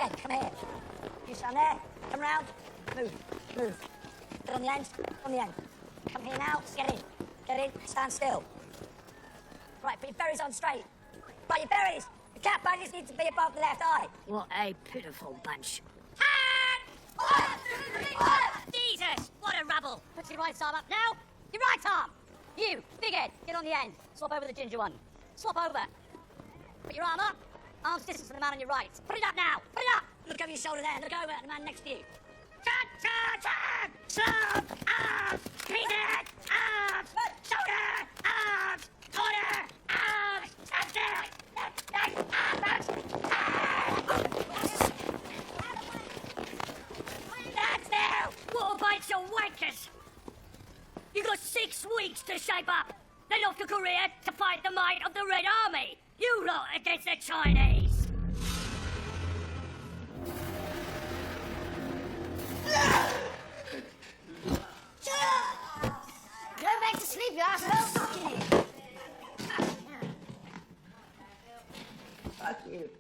again. Come here. You stand there. Come round. Move. Move. Get on the end. On the end. Come here now. Get in. Get in. Stand still. Right, put your berries on straight. Right, your berries. The cap badges need to be above the left eye. What a pitiful bunch. Jesus! What a rabble! Put your right arm up now. Your right arm. You, big head, get on the end. Swap over the ginger one. Swap over. Put your arm up. Arms distance from the man on your right. Put it up now. Put it up. Look over your shoulder there. Look over at the man next to you. Turn! Slump! Arms! Beat it! Arms! Shoulder! Arms! Corner! Arms! Stand still! That's now! Water bites your wankers! You got 6 weeks to shape up. Then off to Korea to fight the might of the Red Army. You lot against the Chinese. Go back to sleep, you asshole. Fuck you.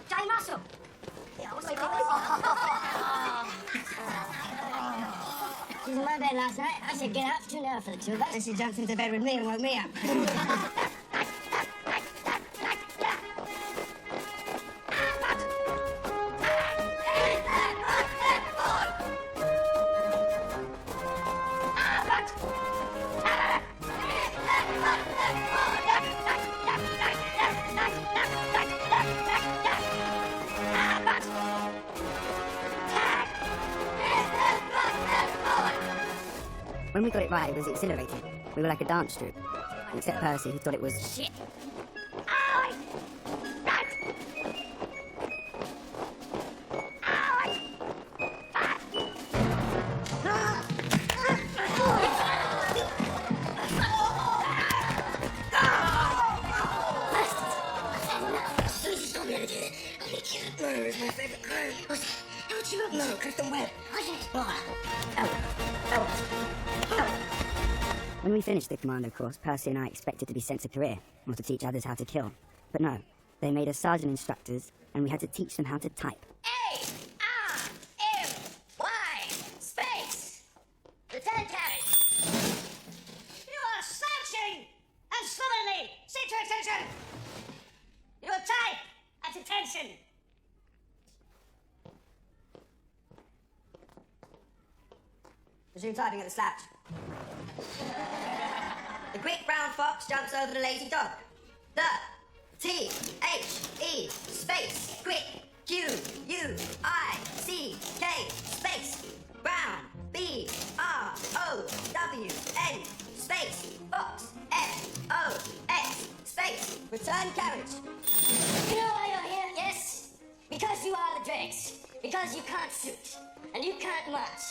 Jay Muscle. She's in my bed last night. I said, get up, it's too early for the two of us. And she jumped into bed with me and woke me up. When we got it right, it was exhilarating. We were like a dance troupe. Except Percy, who thought it was shit. Murder is my favorite crime. Don't you look? No, Clifton Webb. When we finished the commando course, Percy and I expected to be sent to Korea, or to teach others how to kill. But no, they made us sergeant instructors, and we had to teach them how to type. A-R-M-Y space. Lieutenant Carriage. You are slouching and slovenly. Sit to attention. You will type at attention. Resume typing at the slouch. The quick brown fox jumps over the lazy dog. The T-H-E space quick Q-U-I-C-K space brown B-R-O-W-N space fox F-O-X space return carriage. You know why you're here? Yes? Because you are the dregs. Because you can't shoot. And you can't march.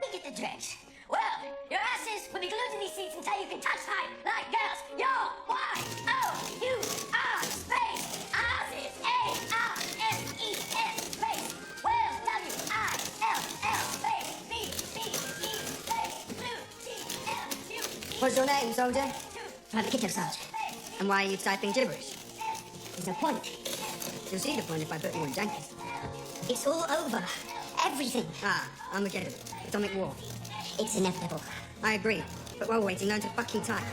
Look at the dregs. Well, your asses will be glued to these seats until you can touch time like girls. You're Y-O-U-R space. Ours is A-R-S-E-S space. Wales W-I-L-L space. B-B-E space. Blue T-L-U. What's your name, soldier? Private Kitto, Sarge. And why are you typing gibberish? There's no point. You'll see the point if I put you in Jenkins. It's all over. Everything. Armageddon. Atomic war. It's inevitable. I agree. But while waiting, learn to fucking type.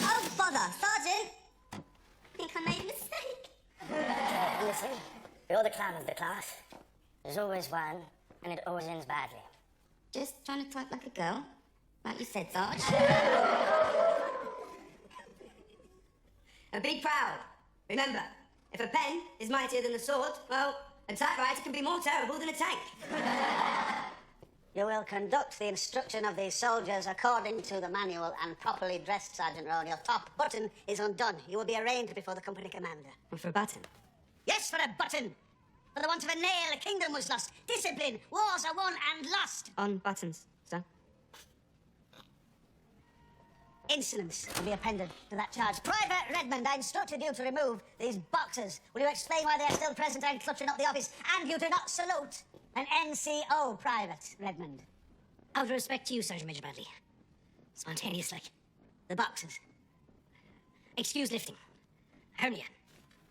Oh, bother, Sergeant! I think I made a mistake. Listen, you're the clown of the class. There's always one, and it always ends badly. Just trying to type like a girl. Like you said, Sarge. And be proud. Remember, if a pen is mightier than a sword, well, a typewriter can be more terrible than a tank. You will conduct the instruction of these soldiers according to the manual and properly dressed, Sergeant Rowan. Your top button is undone. You will be arraigned before the company commander. Or for a button. Yes, for a button. For the want of a nail, a kingdom was lost. Discipline, wars are won and lost. On buttons, sir. insolence will be appended to that charge. Private Redmond, I instructed you to remove these boxes. Will you explain why they are still present and cluttering up the office? And you do not salute an NCO, Private Redmond. Out of respect to you, Sergeant Major Bradley. Spontaneous, like. The boxes. Excuse lifting. Hernia.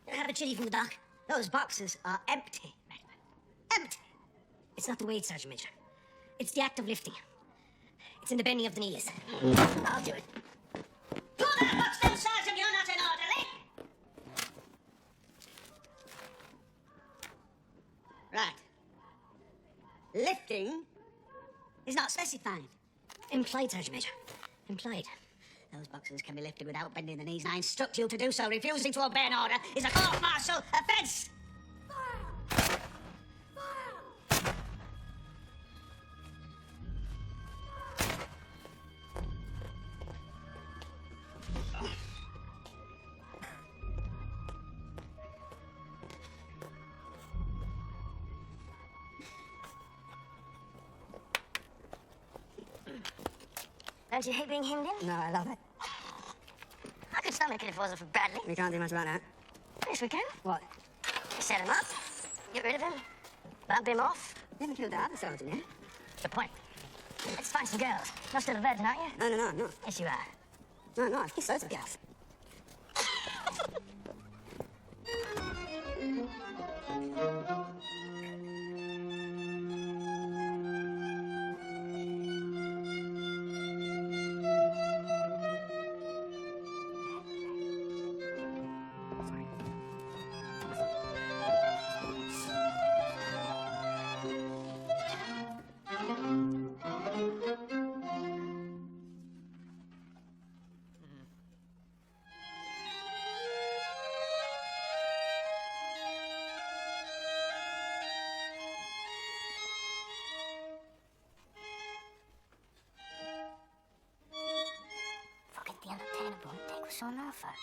You have a chitty from the dock? Those boxes are empty, Redmond. Empty. It's not the weight, Sergeant Major. It's the act of lifting. It's in the bending of the knees. I'll do it. Pull that box down, Sergeant. You're not an orderly. Right. Lifting is not specified. Implied, Sergeant Major. Implied. Those boxes can be lifted without bending the knees, and I instruct you to do so. Refusing to obey an order is a court-martial offence. Don't you hate being hemmed in? No, I love it. I could stomach it if it wasn't for Bradley. We can't do much about that. Yes, we can. What? Set him up, get rid of him, bump him off. You haven't killed the other sergeant yet. What's the point? Let's find some girls. You're still a virgin, aren't you? No, I'm not. Yes, you are. No, I've kissed loads of girls. The unobtainable take was on offer.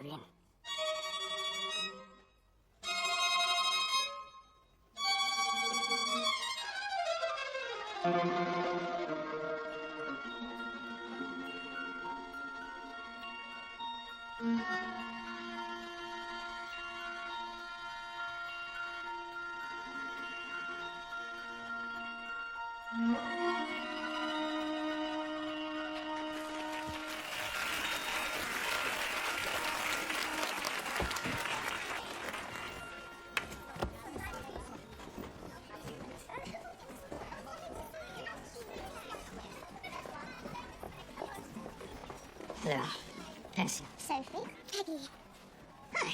Bien. Hello. Percy. Sophie? Peggy. Hi.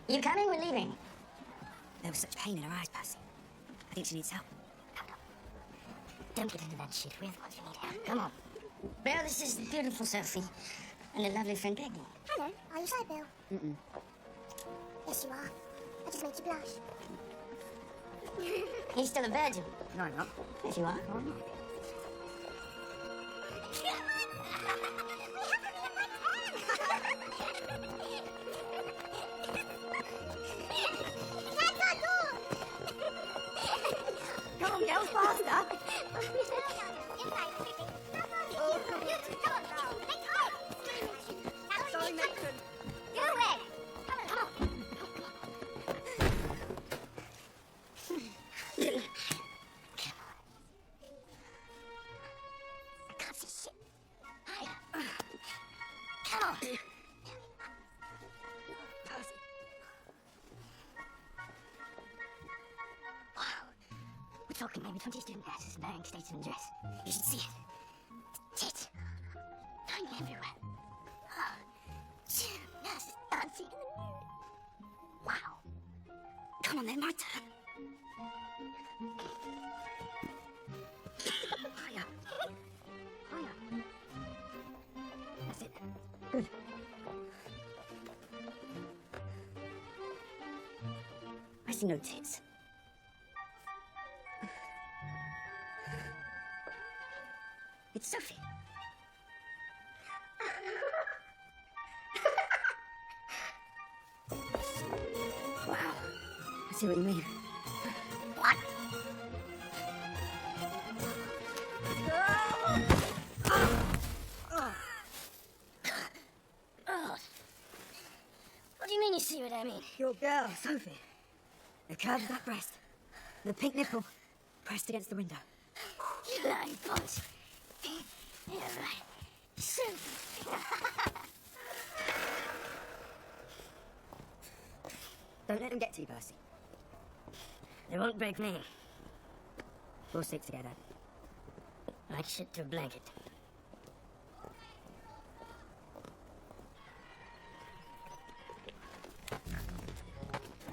You coming? We're leaving. There was such pain in her eyes, Percy. I think she needs help. Don't get into that shit. We're the ones who need help. Come on. Well, this is the beautiful Sophie and the lovely friend Peggy. Hello, are you shy, Bill? Mm-mm. Yes, you are. I just made you blush. He's still a virgin. No, I'm not. Yes, you are. Come on, girls, faster. Sorry, Nathan. Do it! Come on. I can't see shit. Higher. Come on. Wow. We're talking maybe 20 student nurses wearing statement dress. You should see it. Tit. Tiny everywhere. Oh. Two nurses dancing in the nude. Wow. Come on, then, my turn. Higher. Higher. That's it. Good. see no tits. It's Sophie. Wow. I see what you mean. What? What do you mean you see what I mean? Your girl, Sophie. The curve of that breast. The pink nipple pressed against the window. You lying bunch. Yeah, right. Don't let them get to you, Percy. They won't break me. We'll stick together. Like shit to a blanket.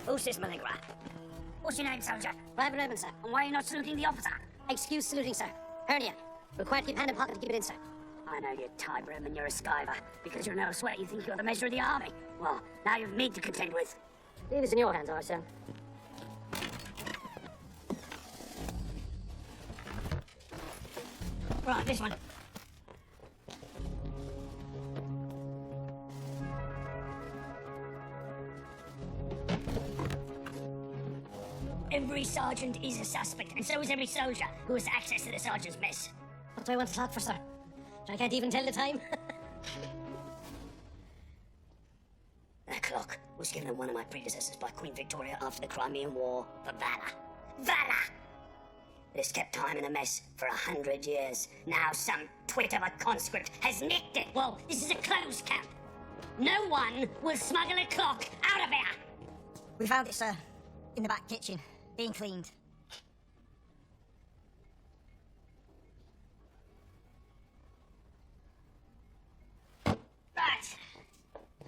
Who's this Maligra? What's your name, soldier? Private Redmond, sir. And why are you not saluting the officer? Excuse saluting, sir. Hernia. Required to keep hand in pocket to keep it in, sir. I know you're tight, Redmond, you're a skiver. Because you're no sweat, you think you're the measure of the army. Well, now you've me to contend with. Leave this in your hands, sir. Right, this one. Every sergeant is a suspect, and so is every soldier who has access to the sergeant's mess. What do I want to talk for, sir? I can't even tell the time. That clock was given to one of my predecessors by Queen Victoria after the Crimean War for valor. Valor! It has kept time in a mess for 100 years. Now some twit of a conscript has nicked it. Well, this is a closed camp. No one will smuggle a clock out of here. We found it, sir. In the back kitchen. Being cleaned. Right.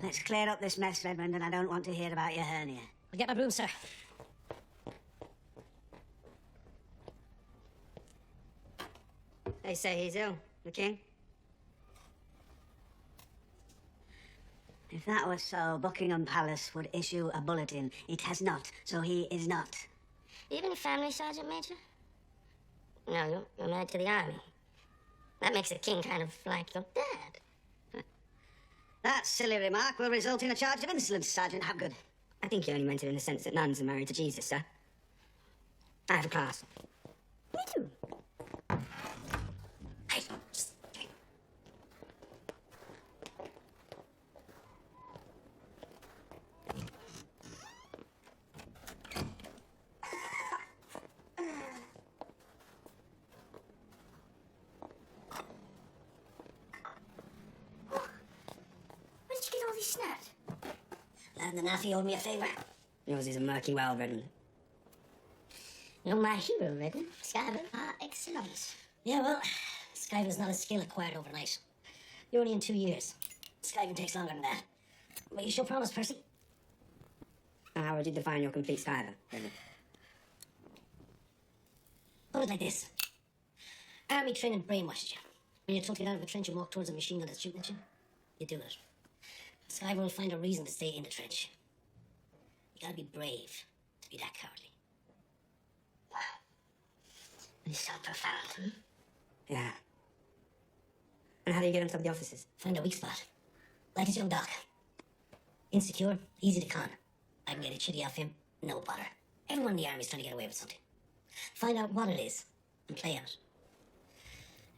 Let's clear up this mess, Redmond, and I don't want to hear about your hernia. I'll get my broom, sir. They say he's ill, the king. If that was so, Buckingham Palace would issue a bulletin. It has not, so he is not. Do you have any family, Sergeant Major? No, you're married to the army. That makes the king kind of like your dad. That silly remark will result in a charge of insolence, Sergeant Hapgood. I think you only meant it in the sense that nuns are married to Jesus, sir. I have a class. Me too. Hey, just... Where did you get all these snaps? Lad and the Naffy owed me a favor. Yours is a murky well, Redmond. You're my hero, Redmond. Skyver. Ah, excellent. Yeah, well, skiving's not a skill acquired overnight. You're only in 2 years. Skiving takes longer than that. But you shall promise, Percy. How would you define your complete styler, Redmond? Put it like this. Army training brainwashed you. When you're told to get out of a trench and walk towards a machine gun that's shooting at you, you do it. Skyver will find a reason to stay in the trench. You gotta be brave to be that cowardly. Wow. It's so profound, hmm? Yeah. And how do you get on top of the officers? Find a weak spot. Like his young Doc. Insecure, easy to con. I can get a chitty off him, no bother. Everyone in the army's trying to get away with something. Find out what it is, and play out.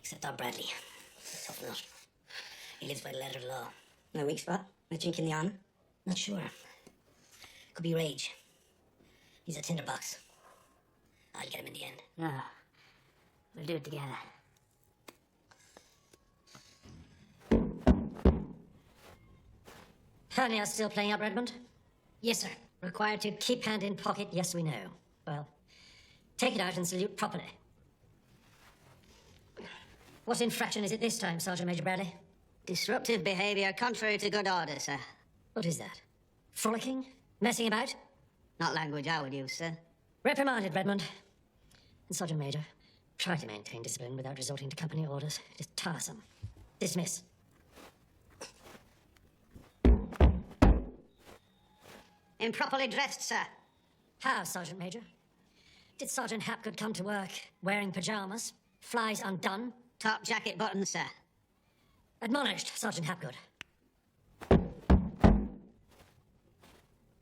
Except our Bradley. Tough nut. He lives by the letter of the law. No weak spot? No chink in the armor? Not sure. Could be rage. He's a tinderbox. I'll get him in the end. No. We'll do it together. Hernia still playing up, Redmond? Yes, sir. Required to keep hand in pocket, yes, we know. Well, take it out and salute properly. What infraction is it this time, Sergeant Major Bradley? Disruptive behavior contrary to good order, sir. What is that? Frolicking? Messing about? Not language I would use, sir. Reprimanded, Redmond. And Sergeant Major, try to maintain discipline without resorting to company orders. It is tiresome. Dismiss. Improperly dressed, sir. How, Sergeant Major? Did Sergeant Hapgood come to work wearing pajamas, flies undone? Top jacket button, sir. Admonished, Sergeant Hapgood.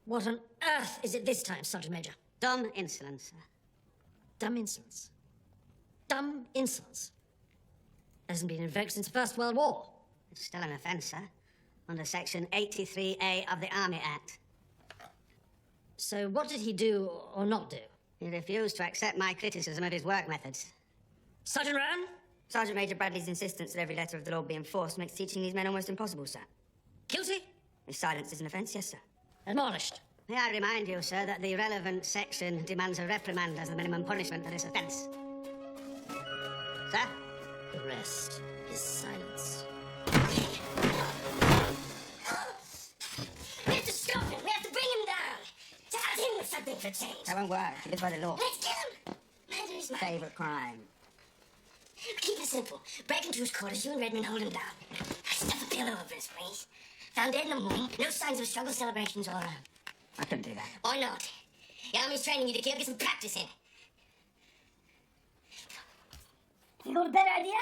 What on earth is it this time, Sergeant Major? Dumb insolence, sir. Dumb insolence. Dumb insolence. Hasn't been invoked since the First World War. It's still an offence, sir. Under Section 83A of the Army Act. So what did he do or not do? He refused to accept my criticism of his work methods. Sergeant Rowan? Sergeant Major Bradley's insistence that every letter of the law be enforced makes teaching these men almost impossible, sir. Guilty? If silence is an offence, yes, sir. Admonished. May I remind you, sir, that the relevant section demands a reprimand as the minimum punishment for this offence. Sir? The rest is silence. We have to stop him. We have to bring him down. Tell him something for change. That won't work. He lives by the law. Let's kill him. Murder is murder. Favourite crime. Keep it simple. Break into his quarters. You and Redmond hold him down. Stuff a pillow over his face. Found dead in the morning. No signs of struggle celebrations all around. I couldn't do that. Why not? The army's training you to kill. Get some practice in. You got a better idea?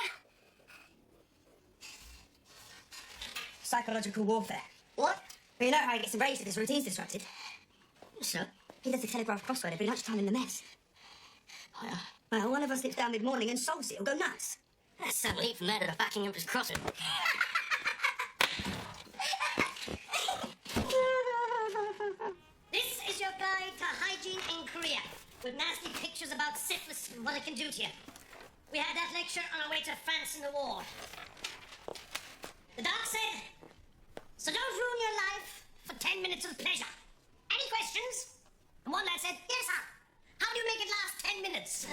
Psychological warfare. What? Well, you know how he gets enraged if his routine's disrupted. So? He does the Telegraph crossword every lunchtime in the mess. Oh, yeah. Well, one of us slips down mid-morning and solves it. He'll go nuts. That's some leap from there to the fucking Emperor's Crossing. This is your guide to hygiene in Korea, with nasty pictures about syphilis and what it can do to you. We had that lecture on our way to France in the war. The doc said, so don't ruin your life for 10 minutes of pleasure. Any questions? And one lad said, yes, sir. How do you make it last 10 minutes?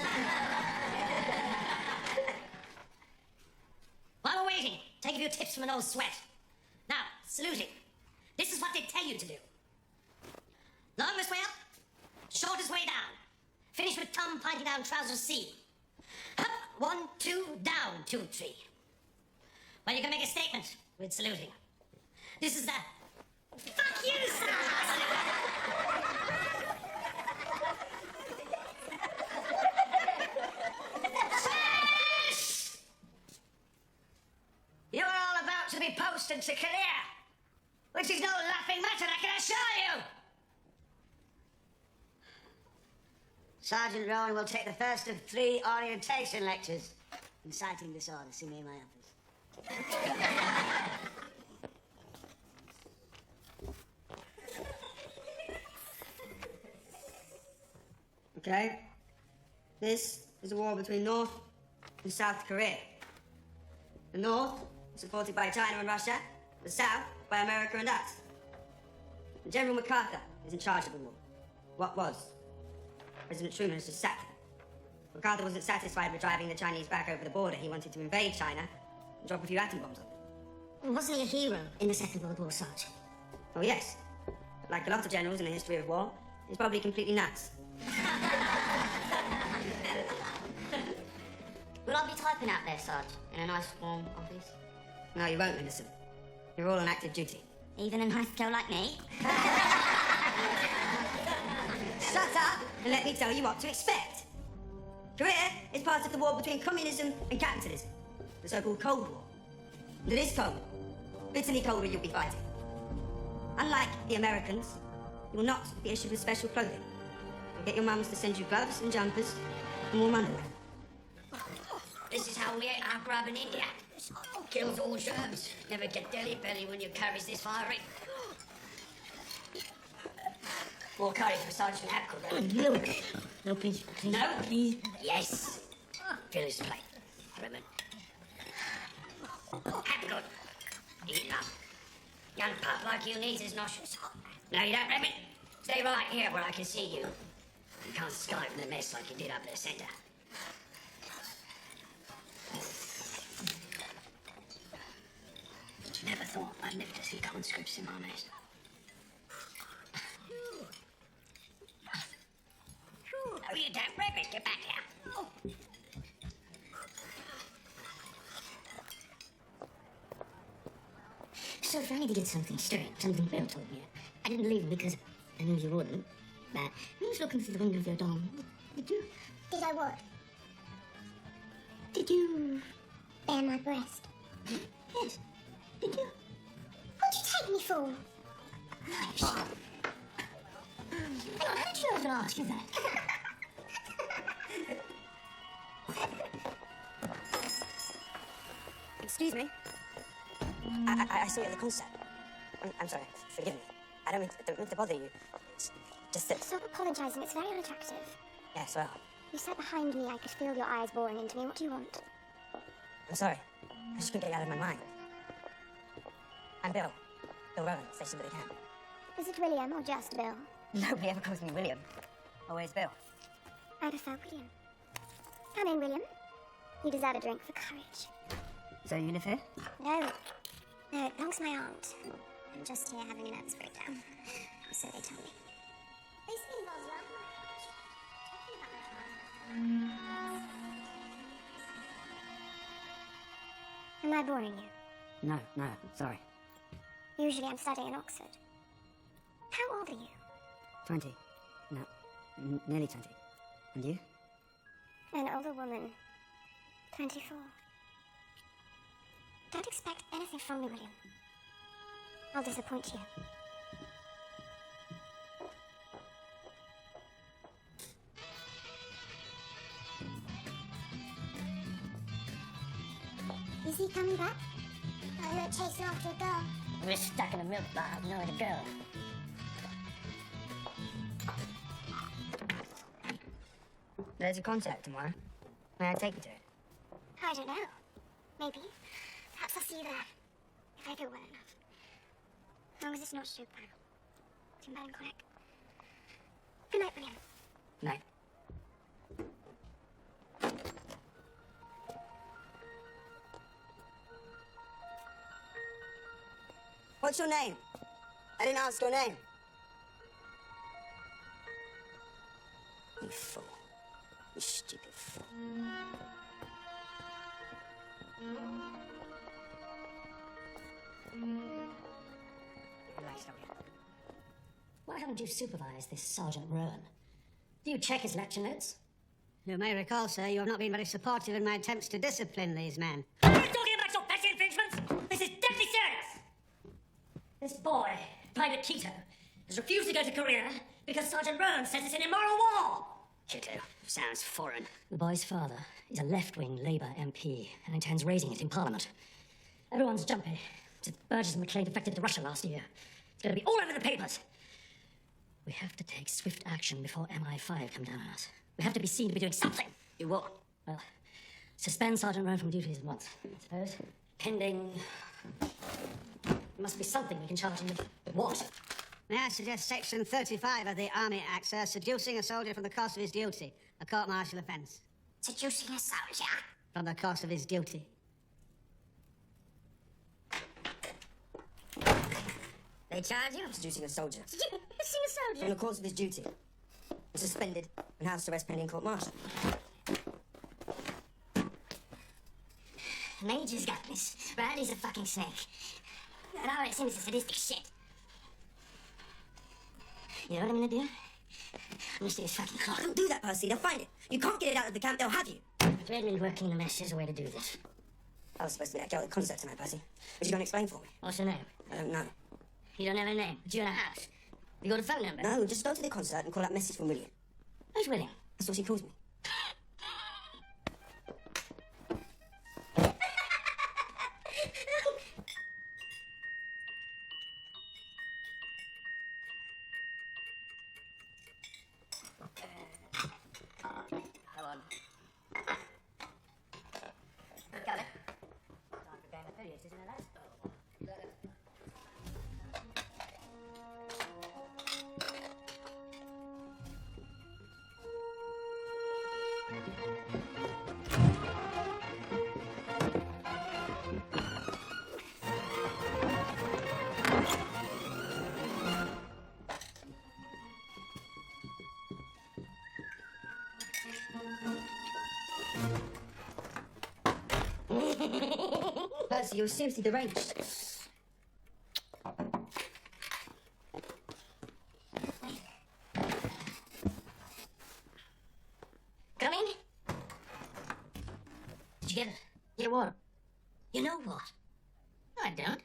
While we're waiting, take a few tips from an old sweat. Now, saluting. This is what they tell you to do. Longest way up, shortest way down. Finish with thumb pointing down trousers C. Up, 1, 2, down, 2, 3. Well, you can make a statement with saluting. This is the... Fuck you, sir! You're all about to be posted to Korea, which is no laughing matter, I can assure you. Sergeant Rowan will take the first of 3 orientation lectures. Inciting disorder, see me in my office. Okay. This is a war between North and South Korea. The North, supported by China and Russia. The South, by America and us. And General MacArthur is in charge of the war. What was? President Truman has just sacked him. MacArthur wasn't satisfied with driving the Chinese back over the border. He wanted to invade China and drop a few atom bombs on them. Wasn't he a hero in the Second World War, Sarge? Oh, yes. But like a lot of generals in the history of war, he's probably completely nuts. Will I be typing out there, Sarge, in a nice warm office? No, you won't, Millicent. You're all on active duty. Even a nice girl like me? Shut up and let me tell you what to expect. Korea is part of the war between communism and capitalism, the so-called Cold War. And it is cold, bitterly colder you'll be fighting. Unlike the Americans, you will not be issued with special clothing. You'll get your mums to send you gloves and jumpers and warm underwear. This is how we ate our grub in India. Kills all germs. Never get deli belly when you carries this fiery. More curry for Sergeant Hapgood. No. No, please. No? Please. Yes. Fill his plate. Redmond. Hapgood. Eat up. Young pup like you needs his nostrils. No, you don't, Redmond. Stay right here where I can see you. You can't Skype in the mess like you did up at the centre. Never thought I'd live to see conscripts in my mess. No, you don't, Redmond. Get back here. So if I need to get something straight, something real told me, I didn't believe him because I knew you wouldn't. Matt, who's looking through the window of your dorm? Did I what? Did you... Bare my breast. Yes. Did you? What'd you take me for? Hang on, how did you know I was going to ask you that? Excuse me. I saw you at the concert. I'm sorry. Forgive me. I don't mean to bother you. It's just that... Stop apologising. It's very unattractive. Yes, well, You sat behind me. I could feel your eyes boring into me. What do you want? I'm sorry. I just couldn't get it out of my mind. I'm Bill. Bill Rowan, station that they can. Is it William or just Bill? Nobody ever calls me William. Always Bill. I prefer William. Come in, William. You deserve a drink for courage. So you live here? No. No, it belongs to my aunt. I'm just here having a nervous breakdown. So they tell me. Basically involves Am I boring you? No, sorry. Usually I'm studying in Oxford. How old are you? 20. No, nearly 20. And you? An older woman. 24. Don't expect anything from me, William. I'll disappoint you. Is he coming back? I'm not chasing after a girl. We're stuck in a milk bar, nowhere to go. There's a concert tomorrow. May I take you to it? I don't know. Maybe. Perhaps I'll see you there. If I feel well enough. As long as it's not Chopin. Timbaland. Good night, William. No. What's your name? I didn't ask your name. You fool. You stupid fool. Relax, don't you? Why haven't you supervised this Sergeant Rowan? Do you check his lecture notes? You may recall, sir, you have not been very supportive in my attempts to discipline these men. Are you talking about your petty infringements? This is deadly serious! This boy, Private Keto, has refused to go to Korea because Sergeant Rowan says it's an immoral war! Keto. Sounds foreign. The boy's father is a left-wing Labour MP and intends raising it in Parliament. Everyone's jumpy. Since Burgess and Maclean defected to Russia last year. It's going to be all over the papers. We have to take swift action before MI5 come down on us. We have to be seen to be doing something. Do what? Well, suspend Sergeant Rowan from duties at once, I suppose. Pending... There must be something we can charge him with. What? May I suggest Section 35 of the Army Act, sir, seducing a soldier from the course of his duty, a court-martial offence. Seducing a soldier. From the course of his duty. They charge you? Seducing a soldier. Seducing a soldier? From the course of his duty. Suspended and house arrest pending court-martial. Major's got this. Bradley's a fucking snake. And RSM is a sadistic shit. You know what I'm gonna do? I'm gonna steal his fucking clock. Don't do that, Percy. They'll find it. You can't get it out of the camp. They'll have you. Redmond working the mesh is a way to do this. I was supposed to be that girl at the concert tonight, Percy. Would you go and explain for me? What's your name? I don't know. You don't have a name. Do you in a house? You got a phone number? No, just go to the concert and call that message from William. Who's William? That's what she calls me. Hold on. Got it. Time for game of billiards, isn't it, lads? Percy, you're seriously deranged. you get it? Get what? You know what? No, I don't.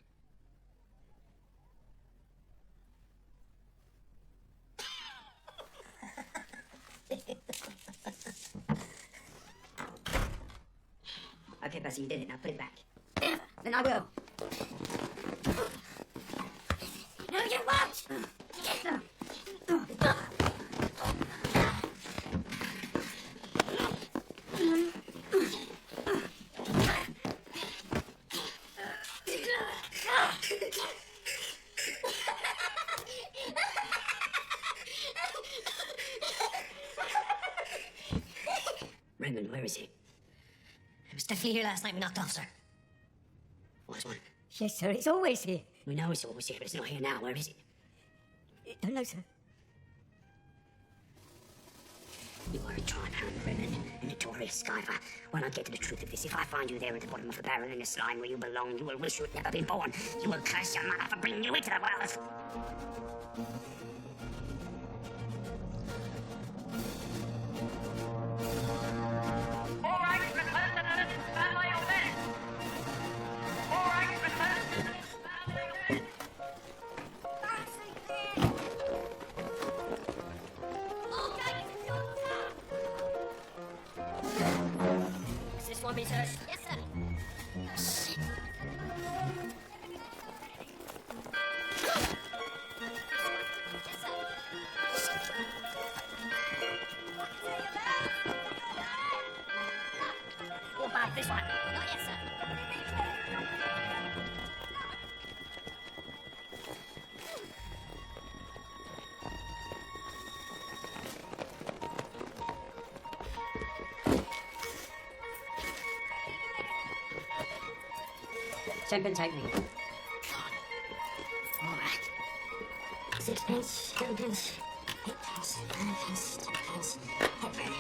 Okay, Percy, you did it. Now put it back. Then I will. No, you won't! Redmond, where is he? It was definitely here last night we knocked off, sir. What's one? Yes, sir, it's always here. We know it's always here, but it's not here now. Where is it? Don't know, sir. You are a tri-pound Redmond, a notorious skiver. When I get to the truth of this, if I find you there at the bottom of the barrel in the slime where you belong, you will wish you had never been born. You will curse your mother for bringing you into the world. Is this one being searched? Yes, sir. Shit. What about this one? Not yet, sir. Second technique. All right. 6 pence, 7 pence, 8 pence, 9 pence, 10 pence. Headband.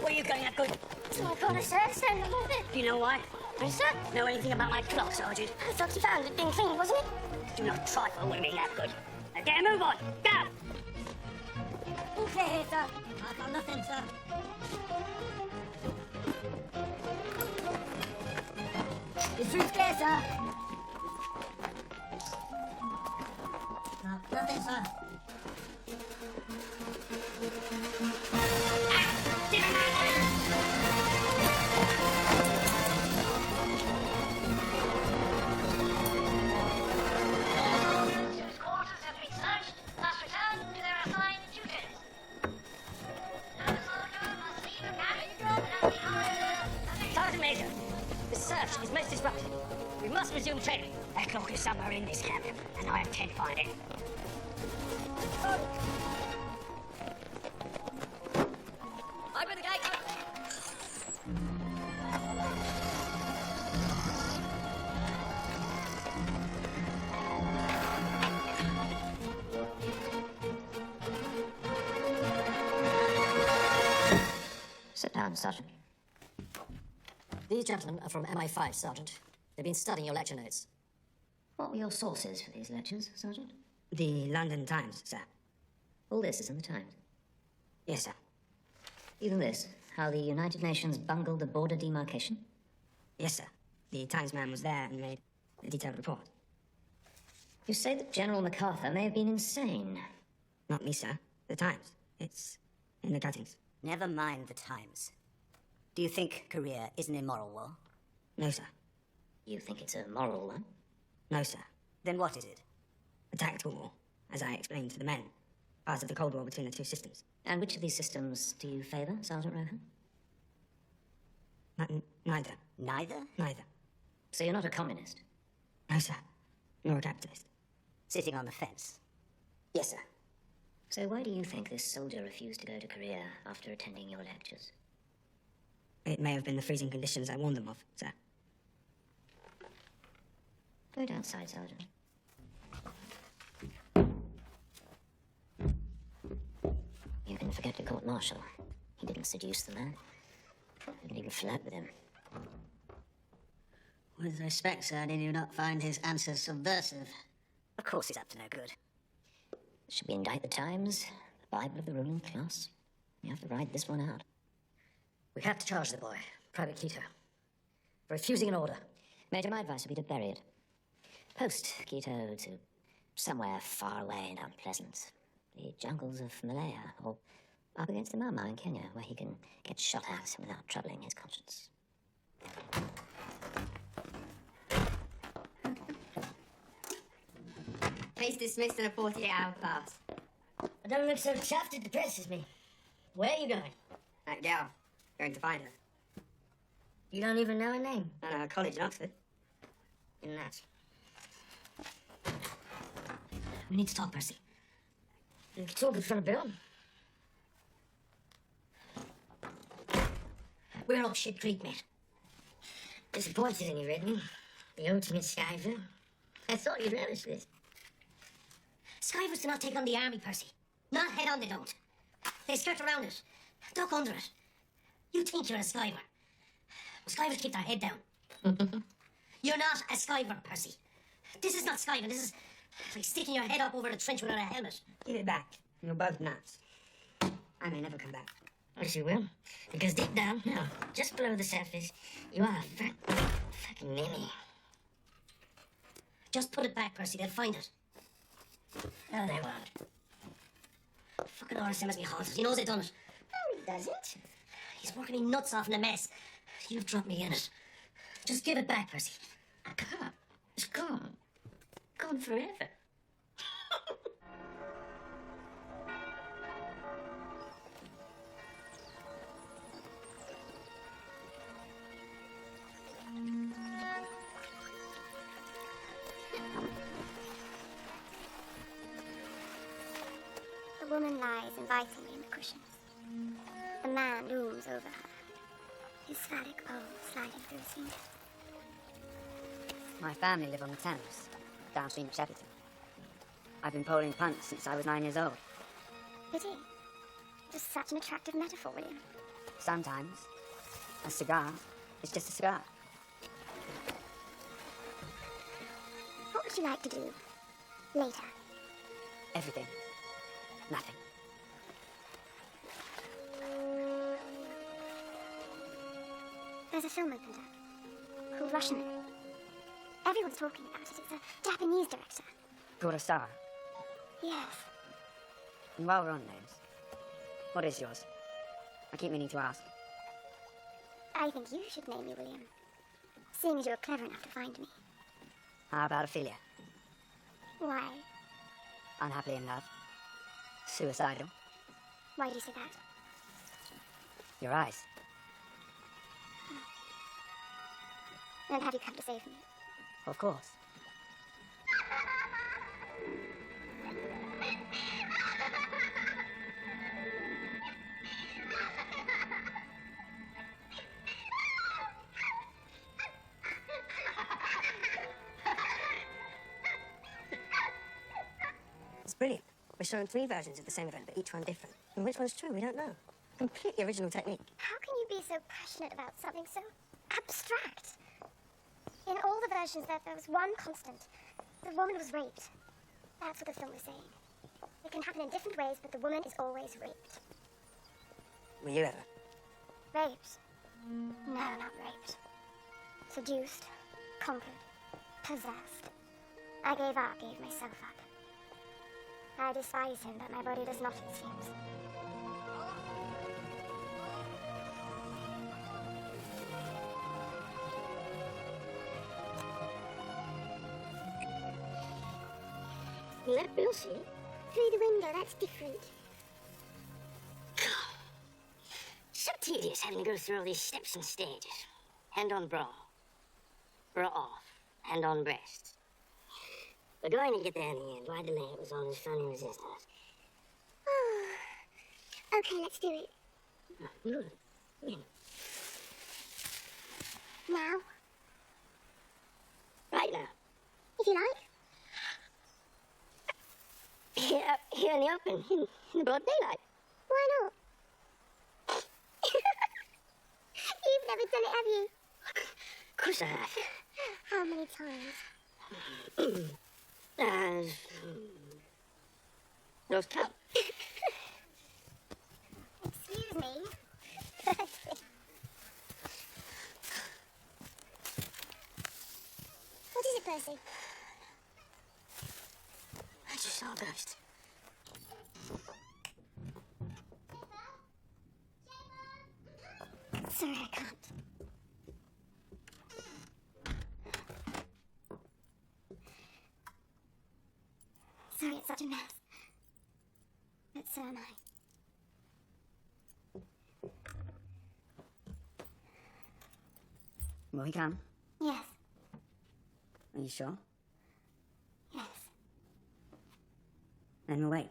What are you going at, good? Oh my god, I said it a little bit. Do you know why? Yes, sir. Know anything about my clock, Sergeant? I thought you found it being clean, wasn't it? Do not trifle with me, Lapgood. Now get a move on. Go! Okay, here, sir. I've got nothing, sir. The truth's clear, sir. No, nothing, sir. Whose quarters have been searched must return to their assigned duties. No soldier must leave a camp without the order. Sergeant Major, the search is most disruptive. We must resume training. That clock is somewhere in this camp, and I intend to find it. Open the gate. Sit down, Sergeant. These gentlemen are from MI5, Sergeant. They've been studying your lecture notes. What were your sources for these lectures, Sergeant? The London Times, sir. All this is in the Times. Yes, sir. Even this, how the United Nations bungled the border demarcation? Yes, sir. The Times man was there and made a detailed report. You say that General MacArthur may have been insane. Not me, sir. The Times. It's in the cuttings. Never mind the Times. Do you think Korea is an immoral war? No, sir. You think it's a moral one? No, sir. Then what is it? A tactical war, as I explained to the men. Part of the Cold War between the two systems. And which of these systems do you favour, Sergeant Rohan? Neither. Neither? Neither. So you're not a communist? No, sir. Nor a capitalist. Sitting on the fence. Yes, sir. So why do you think this soldier refused to go to Korea after attending your lectures? It may have been the freezing conditions I warned them of, sir. Wait outside, Sergeant. You can forget to court-martial. He didn't seduce the man. I can even flirt with him. With respect, sir, did you not find his answers subversive? Of course he's up to no good. Should we indict the Times, the Bible of the ruling class? You have to ride this one out. We have to charge the boy, Private Keto, for refusing an order. Major, my advice would be to bury it. Post Keto to somewhere far away and unpleasant. The jungles of Malaya, or up against the Mama in Kenya, where he can get shot at without troubling his conscience. Case dismissed in a 48-hour pass. I don't look so chuffed, it depresses me. Where are you going? That gal. Going to find her. You don't even know her name. I know, college in Oxford. In that. We need to talk, Percy. We can talk in front of Bill. We're up shit creek, mate. Disappointed in you, Redmond. The ultimate Skyver. I thought you'd relish this. Skyvers do not take on the army, Percy. Not head on, they don't. They skirt around it. Duck under it. You think you're a Skyver. Well, Skyvers keep their head down. You're not a Skyver, Percy. This is not Skyver. This is like sticking your head up over the trench without a helmet. Give it back. You're both nuts. I may never come back. Yes, you will. Because deep down, just below the surface, you are a fucking ninny. Just put it back, Percy. They'll find it. No, they won't. Fucking RSM has me haunted. He knows I done it. No, he doesn't. He's working me nuts off in a mess. You've dropped me in it. Just give it back, Percy. I can't. It's gone. Gone forever. The woman lies invitingly in the cushions. The man looms over her, his phallic bowl sliding through his fingers. My family live on the Thames, downstream of Shepperton. I've been bowling punts since I was 9 years old. Pity. Just such an attractive metaphor, William. Sometimes, a cigar is just a cigar. What would you like to do later? Everything. Nothing. There's a film opened up called Russian. Everyone's talking about it. It's a Japanese director. Kurosawa. Yes. And while we're on names, what is yours? I keep meaning to ask. I think you should name me William, seeing as you're clever enough to find me. How about Ophelia? Why? Unhappily in love. Suicidal. Why do you say that? Your eyes. And have you come to save me? Of course. It's brilliant. We're showing 3 versions of the same event, but each one different. And which one's true, we don't know. Completely original technique. How can you be so passionate about something so abstract? In all the versions, there was one constant. The woman was raped. That's what the film was saying. It can happen in different ways, but the woman is always raped. Were you ever? Raped? No, not raped. Seduced, conquered, possessed. I gave up, gave myself up. I despise him, but my body does not, it seems. Let Bill see. Through the window, that's different. So tedious having to go through all these steps and stages. Hand on bra. Bra off. Hand on breast. We're going to get there in the end. Why delay? It was all just fun and resistance. Oh. Okay, let's do it. Good. Win. Now, Right now. if you like. Here in the open, in the broad daylight. Why not? never done it, have you? Of course I have. How many times? Lost count. Excuse me. What is it, Percy? I just saw a ghost. Sorry, I can't. Sorry, it's such a mess. But so am I. Will he come? Yes, Are you sure? yes. Then we'll wait.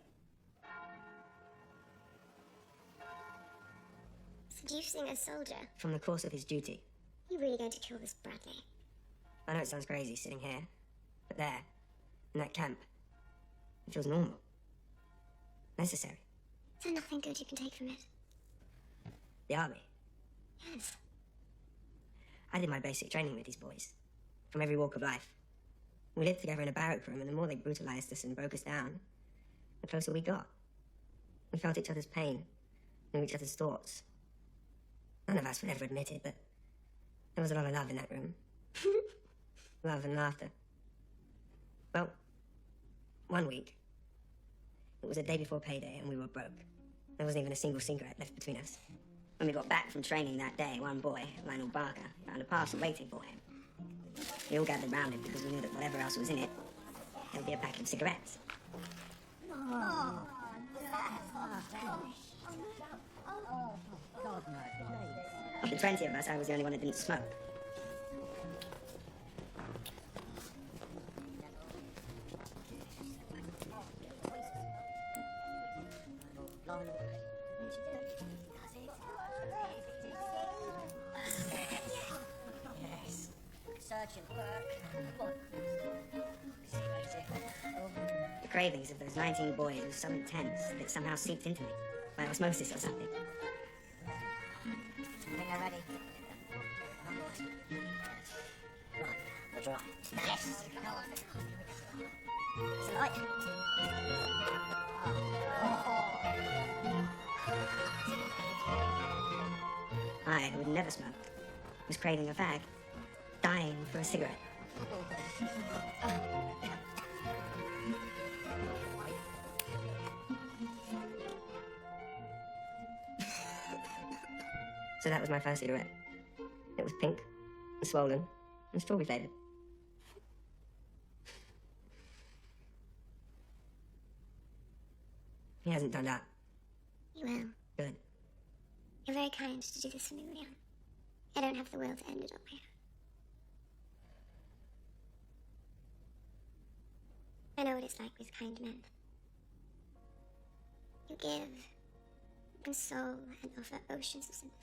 Seducing a soldier. From the course of his duty. You really going to kill this Bradley? I know it sounds crazy sitting here, but there, in that camp, it feels normal. Necessary. Is there nothing good you can take from it? The army. Yes. I did my basic training with these boys, from every walk of life. We lived together in a barrack room, and the more they brutalized us and broke us down, the closer we got. We felt each other's pain, knew each other's thoughts. None of us would ever admit it, but there was a lot of love in that room. Love and laughter. Well, one week, it was the day before payday, and we were broke. There wasn't even a single cigarette left between us. When we got back from training that day, one boy, Lionel Barker, found a parcel waiting for him. We all gathered round it because we knew that whatever else was in it, there would be a pack of cigarettes. Of the 20 of us, I was the only one that didn't smoke. The cravings of those 19 boys were so intense that it somehow seeped into me, by osmosis or something. I think I'm ready. Right, we're dry. Yes. It's a light. I, who had never smoked, was craving a fag, dying for a cigarette. So that was my first cigarette. It was pink and swollen and strawberry flavored. He hasn't done that. You will. Good. You're very kind to do this for me, William. I don't have the will to end it on my own. I know what it's like with kind men. You give, console, and offer oceans of sympathy.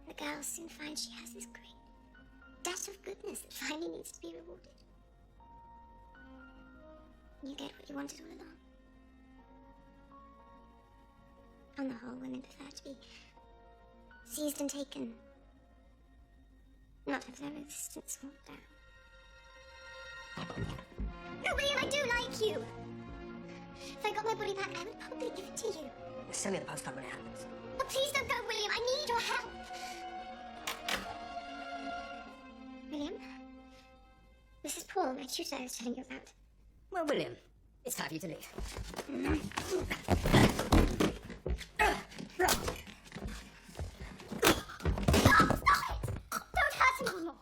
The girl soon finds she has this great debt of goodness that finally needs to be rewarded. You get what you wanted all along. On the whole, women prefer to be seized and taken, not have their resistance walked down. No, William, I do like you. If I got my body back, I would probably give it to you. Send me the postcard when it happens. But please don't go, William. I need your help. William? This is Paul, my tutor I was telling you about. Well, William, it's time for you to leave. Stop it! Don't hurt him anymore.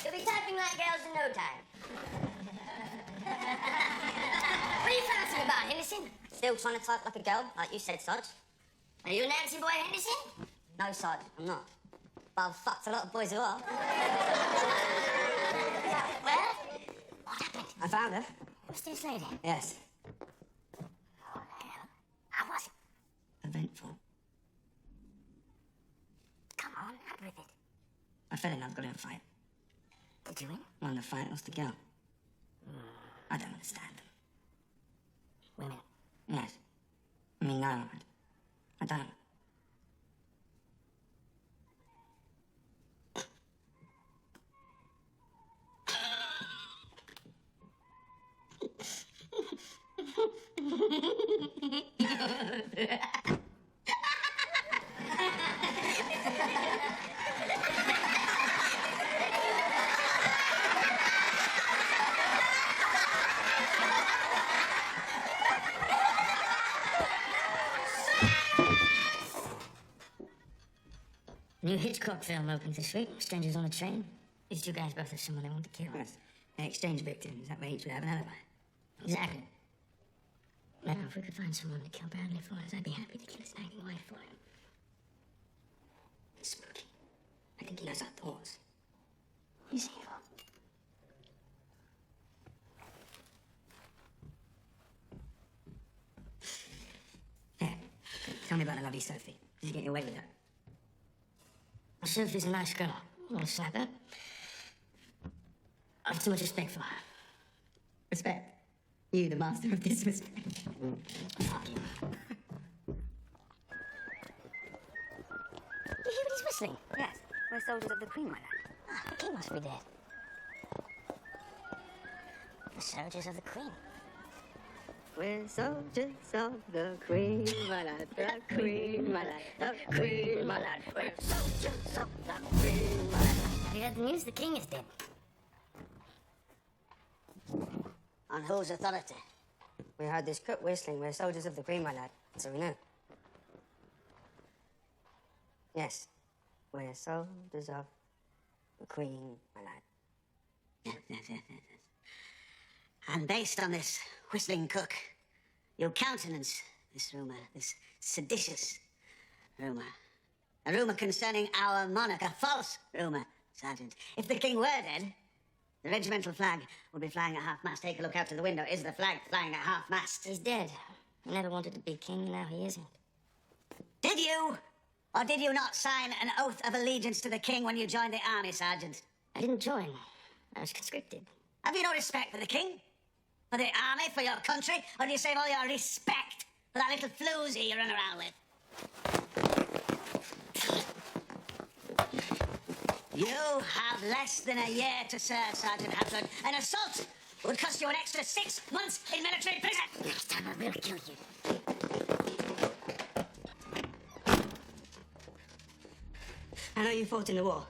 You'll be typing like girls in no time. What are you flouncing about, Henderson? Still trying to type like a girl, like you said, Sarge? Are you Nancy Boy Henderson? No, Sarge, I'm not. But I've fucked a lot of boys who are. Well, what happened? I found her. What's this lady? Yes. Oh, hell. How was it? fell in love, got in a fight. Did you win? Won the fight, lost the girl. I don't understand. Women. Yes. I mean, no, I don't. New Hitchcock film opens this week. Strangers on a Train. These two guys both have someone they want to kill. Yes. They exchange victims. That way each would have an alibi. Exactly. Now, if we could find someone to kill Bradley for us, I'd be happy to kill his nagging wife for him. It's spooky. I think he knows our thoughts. He's evil. Yeah. Tell me about the lovely Sophie. Did you get your way with her? Sophie's a nice girl. I want to slap her. I have too much respect for her. Respect. You, the master of disrespect. Fuck you. You hear what he's whistling? Yes, we're soldiers of the Queen, my lad. Ah, the king must be dead. The soldiers of the Queen. We're soldiers of the Queen, my lad. The Queen, my lad. The Queen, my lad. We're soldiers of the Queen, my lad. Have you heard the news? The king is dead. On whose authority? We heard this cook whistling. We're soldiers of the Queen, my lad. So we know. Yes. We're soldiers of the Queen, my lad. Yes. And based on this whistling cook, you countenance this rumour, this seditious rumour. A rumour concerning our monarch, a false rumour, Sergeant. If the king were dead, the regimental flag would be flying at half-mast. Take a look out to the window. Is the flag flying at half-mast? He's dead. He never wanted to be king, now he isn't. Did you? Or did you not sign an oath of allegiance to the king when you joined the army, Sergeant? I didn't join. I was conscripted. Have you no respect for the king? For the army? For your country? Or do you save all your respect for that little floozy you run around with? You have less than a year to serve, Sergeant Hapgood. An assault would cost you an extra 6 months in military prison. Next time I will kill you. I know you fought in the war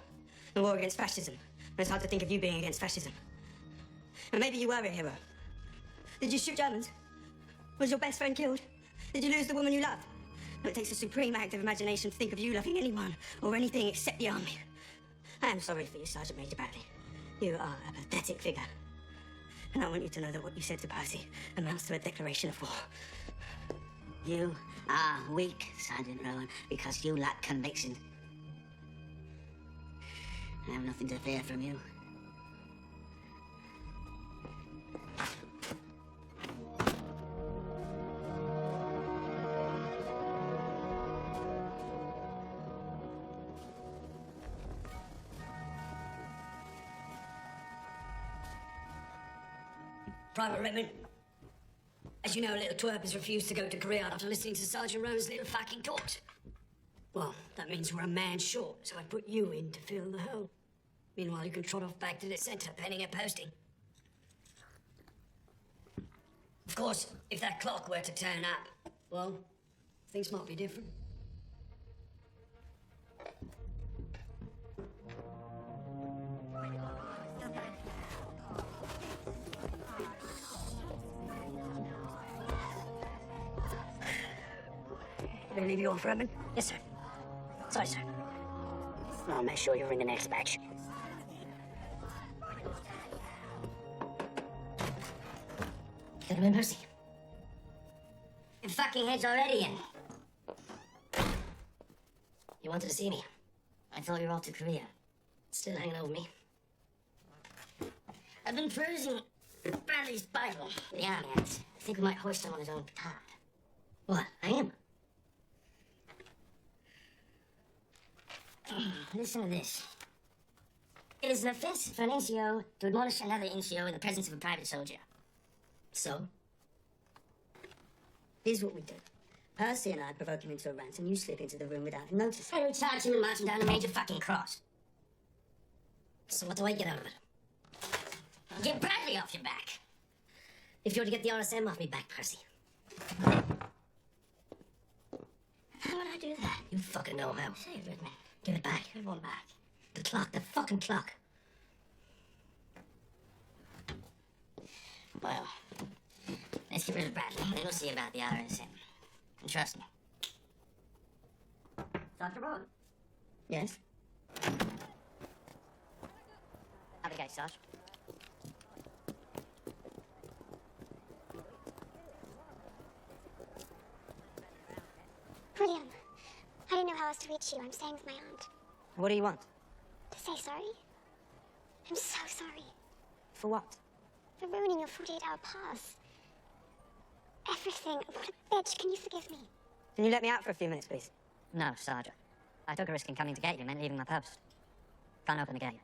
against fascism. And it's hard to think of you being against fascism. And maybe you were a hero. Did you shoot Germans? Was your best friend killed? Did you lose the woman you loved? Well, it takes a supreme act of imagination to think of you loving anyone or anything except the army. I am sorry for you, Sergeant Major Bradley. You are a pathetic figure. And I want you to know that what you said to Percy amounts to a declaration of war. You are weak, Sergeant Rowan, because you lack conviction. I have nothing to fear from you. Private Redmond, as you know, little twerp has refused to go to Korea after listening to Sergeant Rowan's little fucking talks. Well, that means we're a man short, so I put you in to fill the hole. Meanwhile, you can trot off back to the centre, pending a posting. Of course, if that clock were to turn up, well, things might be different. Did I leave you off, Redmond? Yes, sir. Sorry, sir. I'll make sure you're in the next batch. Get him in, Percy. Your fucking head's already in. You wanted to see me. I thought you were off to Korea. Still hanging over me. I've been perusing Bradley's Bible. The army act. I think we might hoist him on his own petard. What? I am? Listen to this. It is an offense for an NCO to admonish another NCO in the presence of a private soldier. So, Here's what we do. Percy and I provoke him into a rant, and you slip into the room without him noticing. I charge him and march him down a major fucking cross. So what do I get out of it? Get Bradley off your back. If you're to get the RSM off me back, Percy. How would I do that? You fucking know how. Say it with me. Give it back. Give one back. The clock. The fucking clock. Well, let's get rid of Bradley. Then we'll see about the RSM. And trust me. Dr. Broad? Yes? Have a go, Sarge. William, I didn't know how else to reach you. I'm staying with my aunt. What do you want? To say sorry? I'm so sorry. For what? For ruining your 48-hour pass. Everything. What a bitch. Can you forgive me? Can you let me out for a few minutes, please? No, Sergeant. I took a risk in coming to get you, meant leaving my post. Can't open the gate.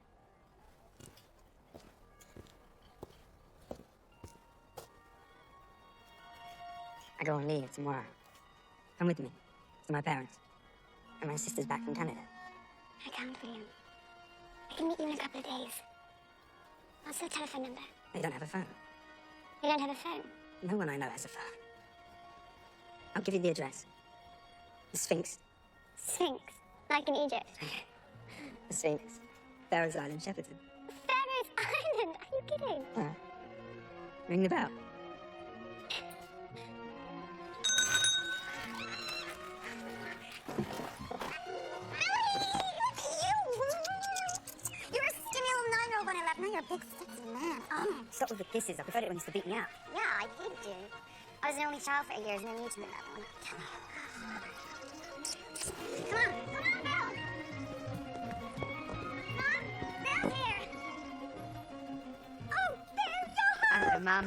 I go on leave tomorrow. Come with me. To my parents. And my sister's back from Canada. I can't, William. I can meet you in a couple of days. What's the telephone number? They don't have a phone. You don't have a phone? No one I know has a phone. I'll give you the address. The Sphinx. Sphinx. Like in Egypt. The Sphinx. Pharaoh's Island, Shepperton. Pharaoh's Island. Are you kidding? Alright. Ring the bell. You're a skinny little 9-year-old when I left. Now you're a big, sexy man. Oh. Stop with the kisses. I preferred it when you used to beat me up. Yeah, I did do. I was an only child for 8 years and then you to another one. Come on, Bill! Mom, Bill's here! Oh, Bill, you're home! Hello, Mum.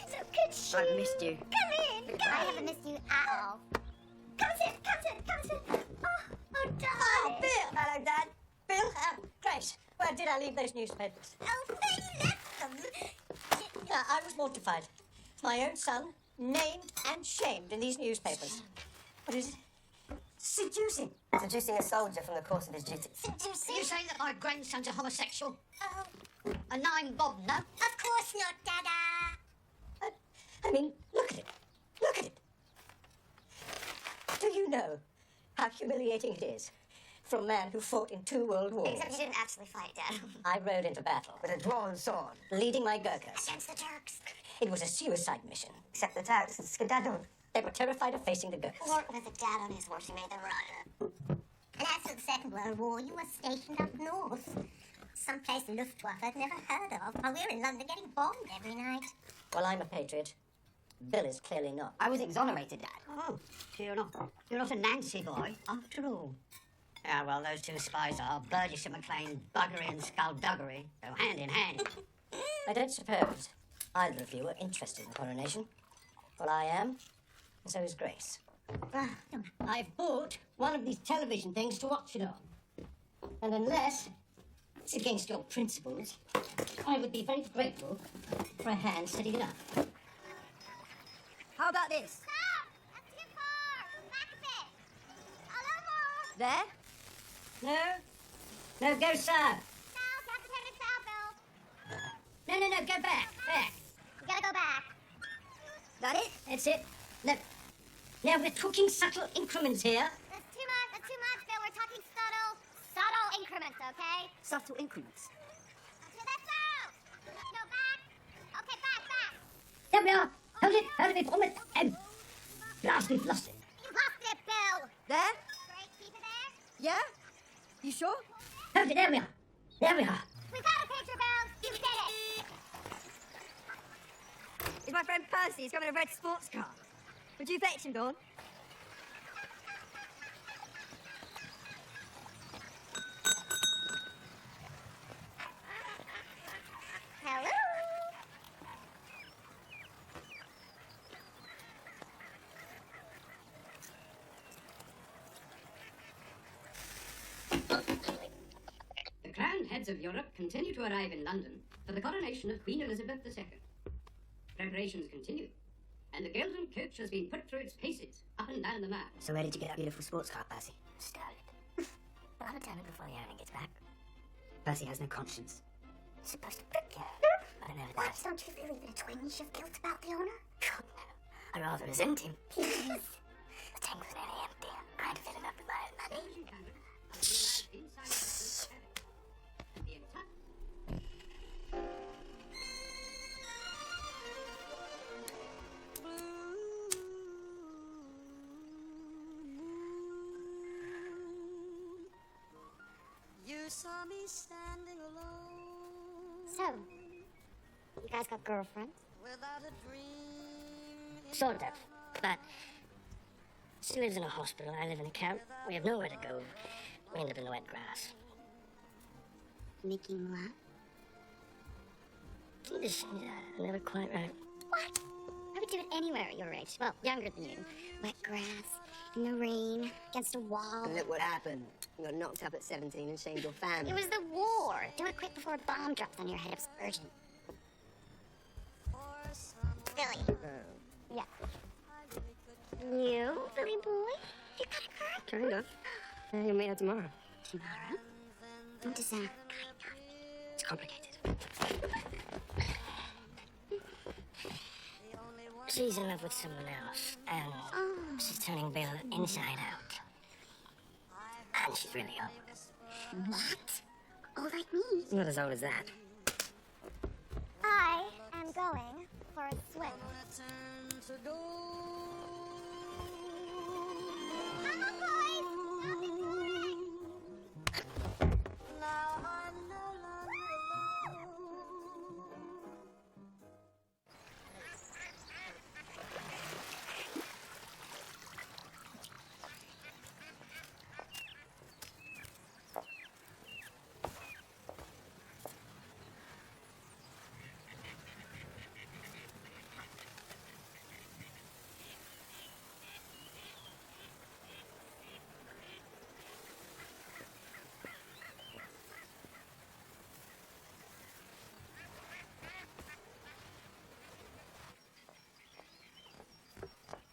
So good shoes. I've missed you. Come in! I haven't missed you at all. Come sit. Oh, darling! Oh, Bill! Hello, Dad. Bill? Grace, where did I leave those newspapers? Oh, they left them! Yeah, I was mortified. My own son, named and shamed in these newspapers. What is it? Seducing. Seducing a soldier from the course of his duty. Seducing? You saying that my grandson's a homosexual? Oh, A 9-bob, no? of course not, Dada! I mean, look at it. Look at it. Do you know how humiliating it is for a man who fought in 2 world wars? Except you didn't actually fight, Dad. I rode into battle with a drawn sword, leading my Gurkhas. Against the Turks. It was a suicide mission. Except the Turks had skedaddled. They were terrified of facing the Gurkhas. Or with a dad on his horse, he made them run. And after the Second World War, you were stationed up north. Someplace the Luftwaffe had never heard of, while we were in London getting bombed every night. Well, I'm a patriot. Bill is clearly not. I was exonerated, Dad. Oh, so you're not a Nancy boy, after all. Yeah, well, those 2 spies are Burgess and McLean, buggery and skullduggery, go hand in hand. I don't suppose either of you are interested in the coronation. Well, I am, and so is Grace. I've bought one of these television things to watch it on. And unless it's against your principles, I would be very grateful for a hand setting it up. How about this? Stop! That's too far! Back a bit! A little more! There? No, go south. South! You have to turn it south, Bill! No, go back. You gotta go back. Got it? That's it. Look. Now we're talking subtle increments here. That's too much, Bill. We're talking subtle increments, okay? Subtle increments. To the south! No, back! Okay, back! There we are. Hold it for a minute. Blast, we've lost it. You lost it, Bill! There? Great, keep it there. Yeah? You sure? Hold it, there we are. We got a picture, Bill! You did it! It's my friend Percy. He's coming in a red sports car. Would you fetch him, Dawn? Hello? dignitaries of Europe continue to arrive in London for the coronation of Queen Elizabeth II. Preparations continue, and the Golden Coach has been put through its paces up and down the Mall. So where did you get that beautiful sports car, Percy? Stole it. But I'll tell me before the owner gets back. Percy has no conscience. It's supposed to prick you. I don't know What? that. Don't you feel even a twinge of guilt about the owner? God, no. I rather resent him. Please. The tank was nearly empty. I had to fill it up with my own money. You saw me standing alone So, you guys got girlfriends? without a dream. Sort of, but she lives in a hospital. I live in a camp. We have nowhere to go. We end up in the wet grass. Making love? This is never quite right. What? I would do it anywhere at your age. Well, younger than you. Wet grass, in the rain, against a wall. And look what happened. You got knocked up at 17 and shamed your family. It was the war. Do it quick before a bomb drops on your head. It was urgent. Billy. Yeah. You, Billy boy? You got a girl? Kind of. You'll meet her tomorrow. Tomorrow? What does that kind of? It's complicated. She's in love with someone else, and she's turning Bill inside out. And she's really old. What? Old like me? Not as old as that. I am going for a swim. Come on, boys! Stop it, boys!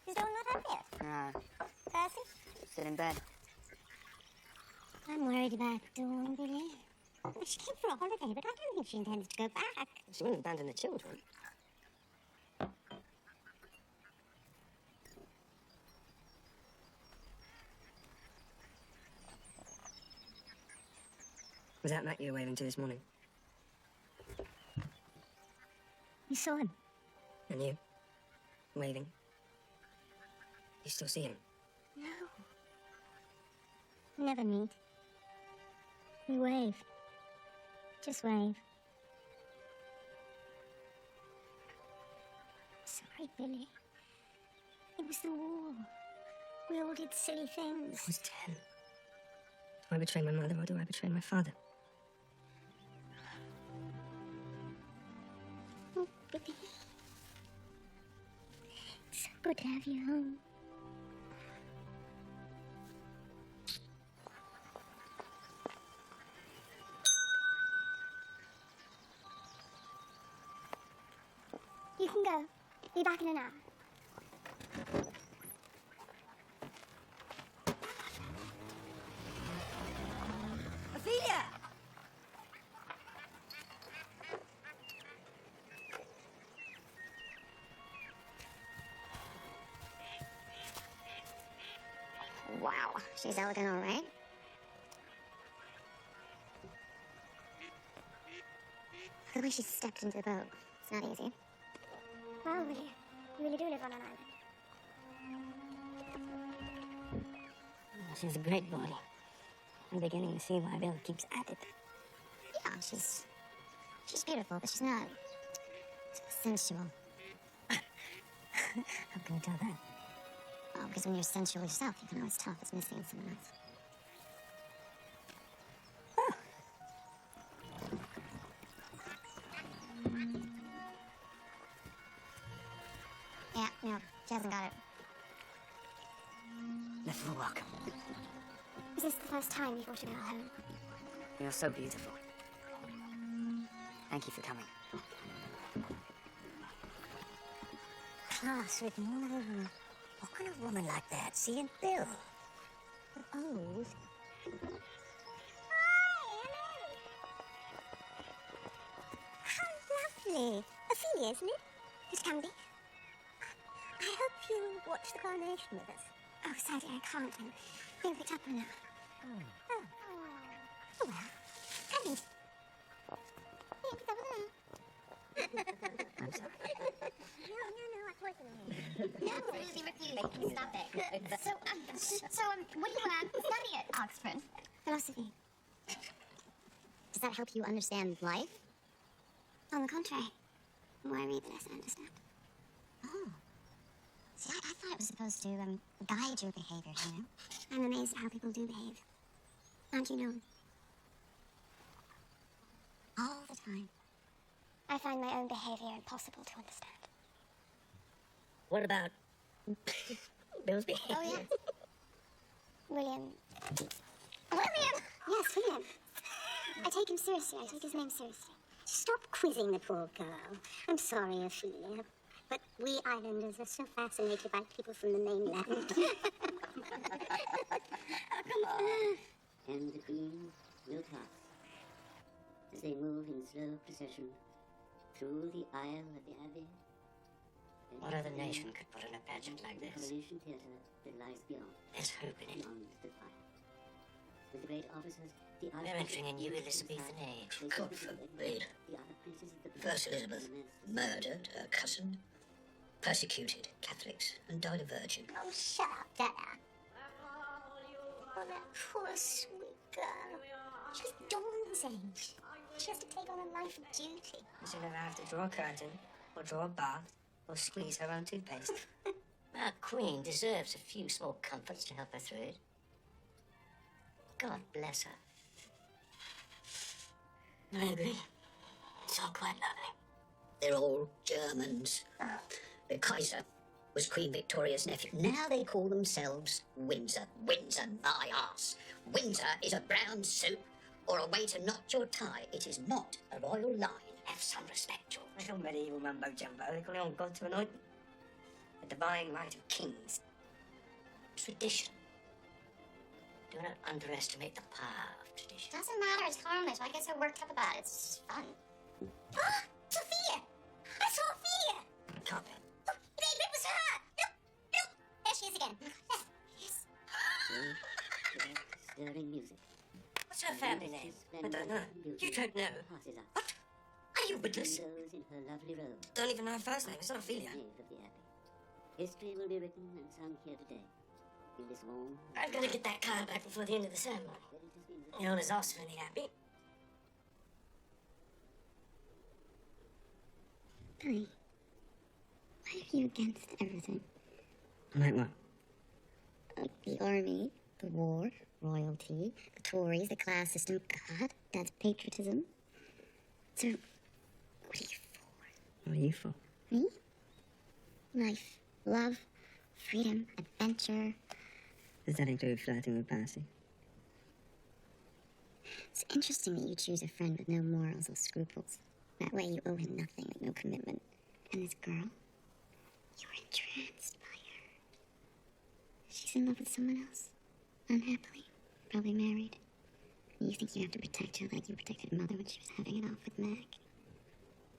He's doing what up here? Percy? Sit in bed. I'm worried about Dawn, Billy. She came for a holiday, but I don't think she intends to go back. She wouldn't abandon the children. Was that Matt you were waving to this morning? You saw him? And you? Waving? You still see him? No. We never meet. We wave. Just wave. Sorry, Billy. It was the war. We all did silly things. I was 10. Do I betray my mother or do I betray my father? Oh, Billy. It's so good to have you home. You can go. Be back in an hour. Ophelia! Wow. She's elegant, all right. The way she stepped into the boat. It's not easy. Well, you really do live on an island. She's a great body. I'm beginning to see why Bill keeps at it. Yeah, she's beautiful, but she's not sensual. How can you tell that? Oh, because when you're sensual yourself, you can always tell if it's missing in someone else. Yeah, no, she hasn't got it. Let's for a walk. Is this the first time you thought about home? You're so beautiful. Thank you for coming. Class with no. What can a woman like that see in Bill? Old. How lovely. Ophelia, isn't it? Miss Candy. I hope you watch the coronation with us. Oh, sadly, I can't. I'm being picked up on now. Oh, well. Candy. Being picked up on I'm sorry. No, I poisoned him. No, refusing. Stop it. So, what do you study at Oxford? Philosophy. Does that help you understand life? On the contrary. The more I read, the less I understand. Oh. See, I thought it was supposed to guide your behavior, you know? I'm amazed at how people do behave. Aren't you, Nolan? All the time. I find my own behavior impossible to understand. What about Bill's behavior? Oh, yeah. William. William! Yes, William. I take him seriously. I take his name seriously. Stop quizzing the poor girl. I'm sorry, Ophelia, but we islanders are so fascinated by people from the mainland. Come on. And the queen will pass as they move in slow procession through the aisle of the abbey. What other nation could put on a pageant like The this? coronation theatre that lies beyond. There's hope in it. Beyond the fire. With the great officers, the We're entering a new Elizabethan age. God forbid. The other princes of the First Elizabeth murdered her cousin, persecuted Catholics, and died a virgin. Oh, shut up, Dada. Oh, that poor sweet girl. She's Dawn's age. She has to take on a life of duty. She'll never have to draw a curtain, or draw a bath, or squeeze her own toothpaste. Our queen deserves a few small comforts to help her through it. God bless her. I agree. It's all quite lovely. They're all Germans. The Kaiser was Queen Victoria's nephew. Now they call themselves Windsor. Windsor, my ass. Windsor is a brown soup or a way to knot your tie. It is not a royal line. Have some respect, George. It's all medieval mumbo jumbo. They call it on God to anoint them. The divine right of kings. Tradition. Do not underestimate the power of tradition. Doesn't matter, it's harmless. I get so worked up about it. It's just fun. Sophia! I saw Ophelia! Can't be. Look, it was her! Look, look! There she is again. Yes. stirring music. What's her family name? I don't know. You don't know. Passes up. What? Are you witless? Goes in her lovely robe. Don't even know her first name. It's not Ophelia. Nave of the abbey. History will be written and sung here today. In this warm. I've got to get that card back before the end of the ceremony. But it has been The owner's also in the abbey. Billy, why are you against everything? Like what? The army, the war, royalty, the Tories, the class system, God, Dad's patriotism. So, what are you for? What are you for? Me? Life, love, freedom, adventure. Does that include flirting with Percy? It's interesting that you choose a friend with no morals or scruples. That way you owe him nothing, like no commitment. And this girl, you're entranced by her. She's in love with someone else. Unhappily. Probably married. And you think you have to protect her like you protected Mother when she was having it off with Meg.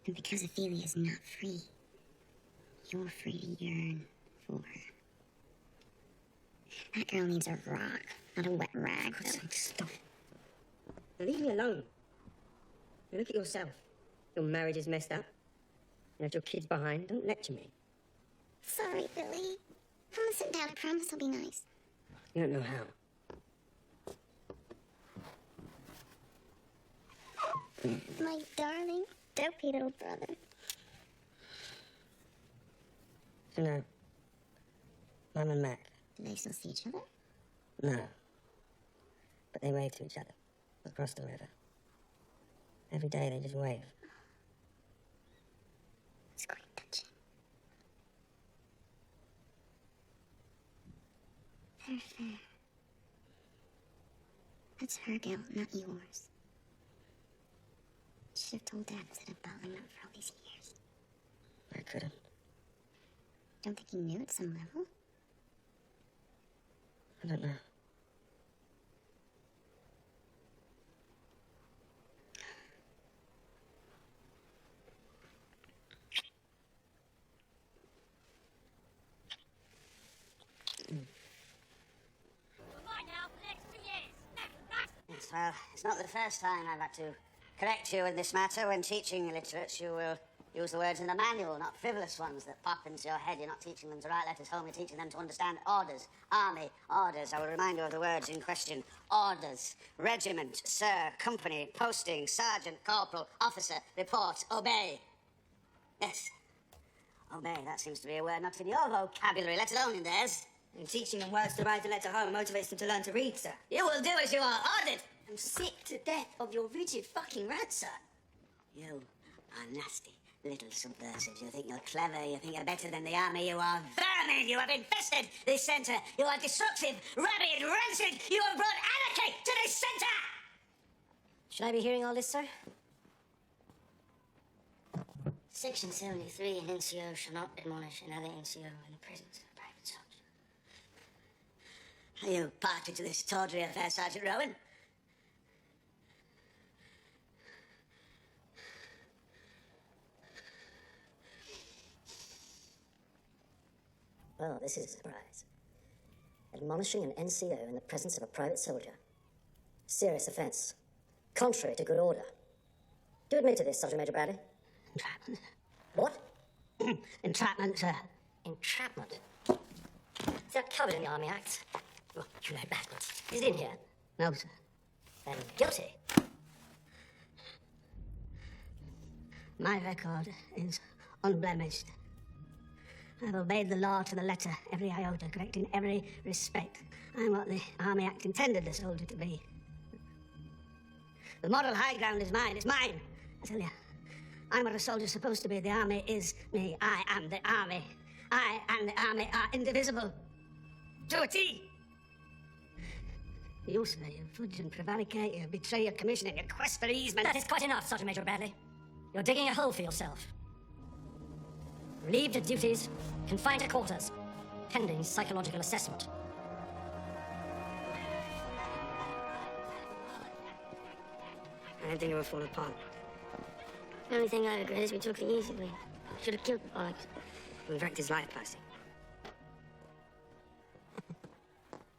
And because Ophelia is not free, you're free to yearn for her. That girl needs a rock, not a wet rag. Stop. Now leave me alone. Now look at yourself. Your marriage is messed up. You left your kids behind. Don't lecture me. Sorry, Billy. I'm gonna sit down. I promise I'll be nice. You don't know how. My darling, dopey little brother. So now, Mum and Mac. Do they still see each other? No. But they wave to each other across the river. Every day they just wave. It's quite touching. They're fair. That's her guilt, not yours. should have told Dad instead of bottling up for all these years. I couldn't. Don't think he knew at some level? I don't know. Right now for the next 2 years. Right. Yes, well, it's not the first time I've had to correct you in this matter. When teaching illiterates, you will use the words in the manual, not frivolous ones that pop into your head. You're not teaching them to write letters home, you're teaching them to understand orders. Army, orders. I will remind you of the words in question. Orders, regiment, sir, company, posting, sergeant, corporal, officer, report, obey. Yes, obey. That seems to be a word not in your vocabulary, let alone in theirs. And teaching them words to write a letter home motivates them to learn to read, sir. You will do as you are ordered. I'm sick to death of your rigid fucking rat, sir. You are nasty little subversives. You think you're clever, you think you're better than the army. You are vermin. You have infested this centre. You are destructive, rabid, rancid. You have brought anarchy to this centre. Should I be hearing all this, sir? Section 73, an NCO shall not admonish another NCO in the presence of a private soldier. Are you party to this tawdry affair, Sergeant Rowan? Well, this is a surprise. Admonishing an NCO in the presence of a private soldier. Serious offence. Contrary to good order. Do admit to this, Sergeant Major Bradley. Entrapment. What? Entrapment, sir. Entrapment. Is that covered in the Army Act? Oh, you know bastard. Is it in here? No, sir. Then guilty. My record is unblemished. I've obeyed the law to the letter, every iota, correct in every respect. I'm what the Army Act intended the soldier to be. The moral high ground is mine. It's mine. I tell you, I'm what a soldier's supposed to be. The Army is me. I am the Army. I and the Army are indivisible. To a T. You, sir, you fudge and prevaricate, you betray your commission in your quest for easement. That is quite enough, Sergeant Major Bradley. You're digging a hole for yourself. Relieved of duties, confined to quarters, pending psychological assessment. I don't think it will fall apart. The only thing I regret is we took the easy way. Should have killed the bollocks. We've wrecked his life, Percy.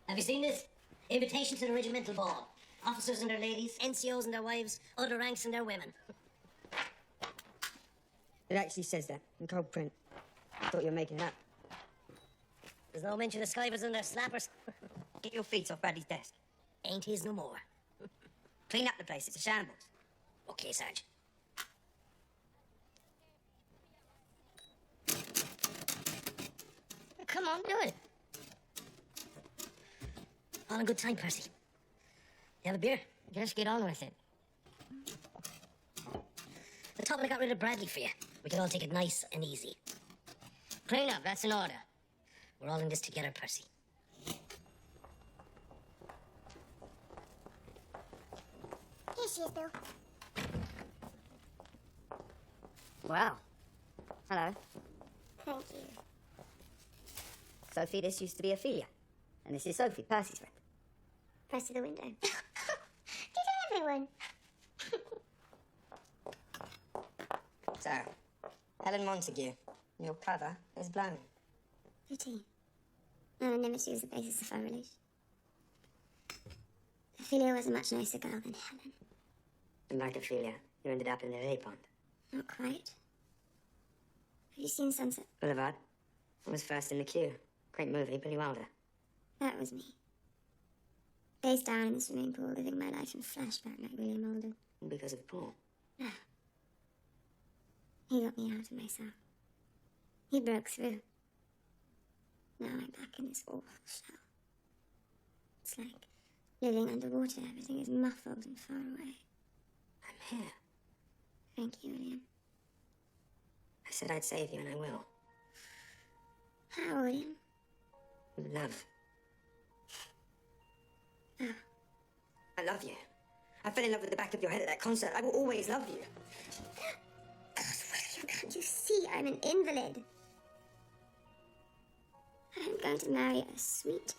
Have you seen this? Invitation to the regimental ball. Officers and their ladies, NCOs and their wives, other ranks and their women. It actually says that in cold print. I thought you were making it up. There's no mention of skivers and their snappers. Get your feet off Bradley's desk. Ain't his no more. Clean up the place. It's a shambles. Okay, Sarge. Come on, do it. All in good time, Percy. You have a beer? Just get on with it. The top I got rid of Bradley for you. We can all take it nice and easy. Clean up, that's an order. We're all in this together, Percy. Here she is, Bill. Well, hello. Thank you. Sophie, this used to be Ophelia. And this is Sophie, Percy's friend. Press to the window. Did everyone? So, Helen Montague, your cover is blown. Pity. Anonymity was the basis of our relation. Ophelia was a much nicer girl than Helen. And like Ophelia, you ended up in the lily pond. Not quite. Have you seen Sunset? Boulevard. I was first in the queue. Great movie, Billy Wilder. That was me. Face down in the swimming pool, living my life in flashback like William Alden. Because of Paul. No. He got me out of myself. He broke through. Now I'm back in this awful shell. It's like living underwater. Everything is muffled and far away. I'm here. Thank you, William. I said I'd save you, and I will. How, William? With love. Oh. I love you. I fell in love with the back of your head at that concert. I will always love you. Can't you see I'm an invalid? I'm going to marry a sweet,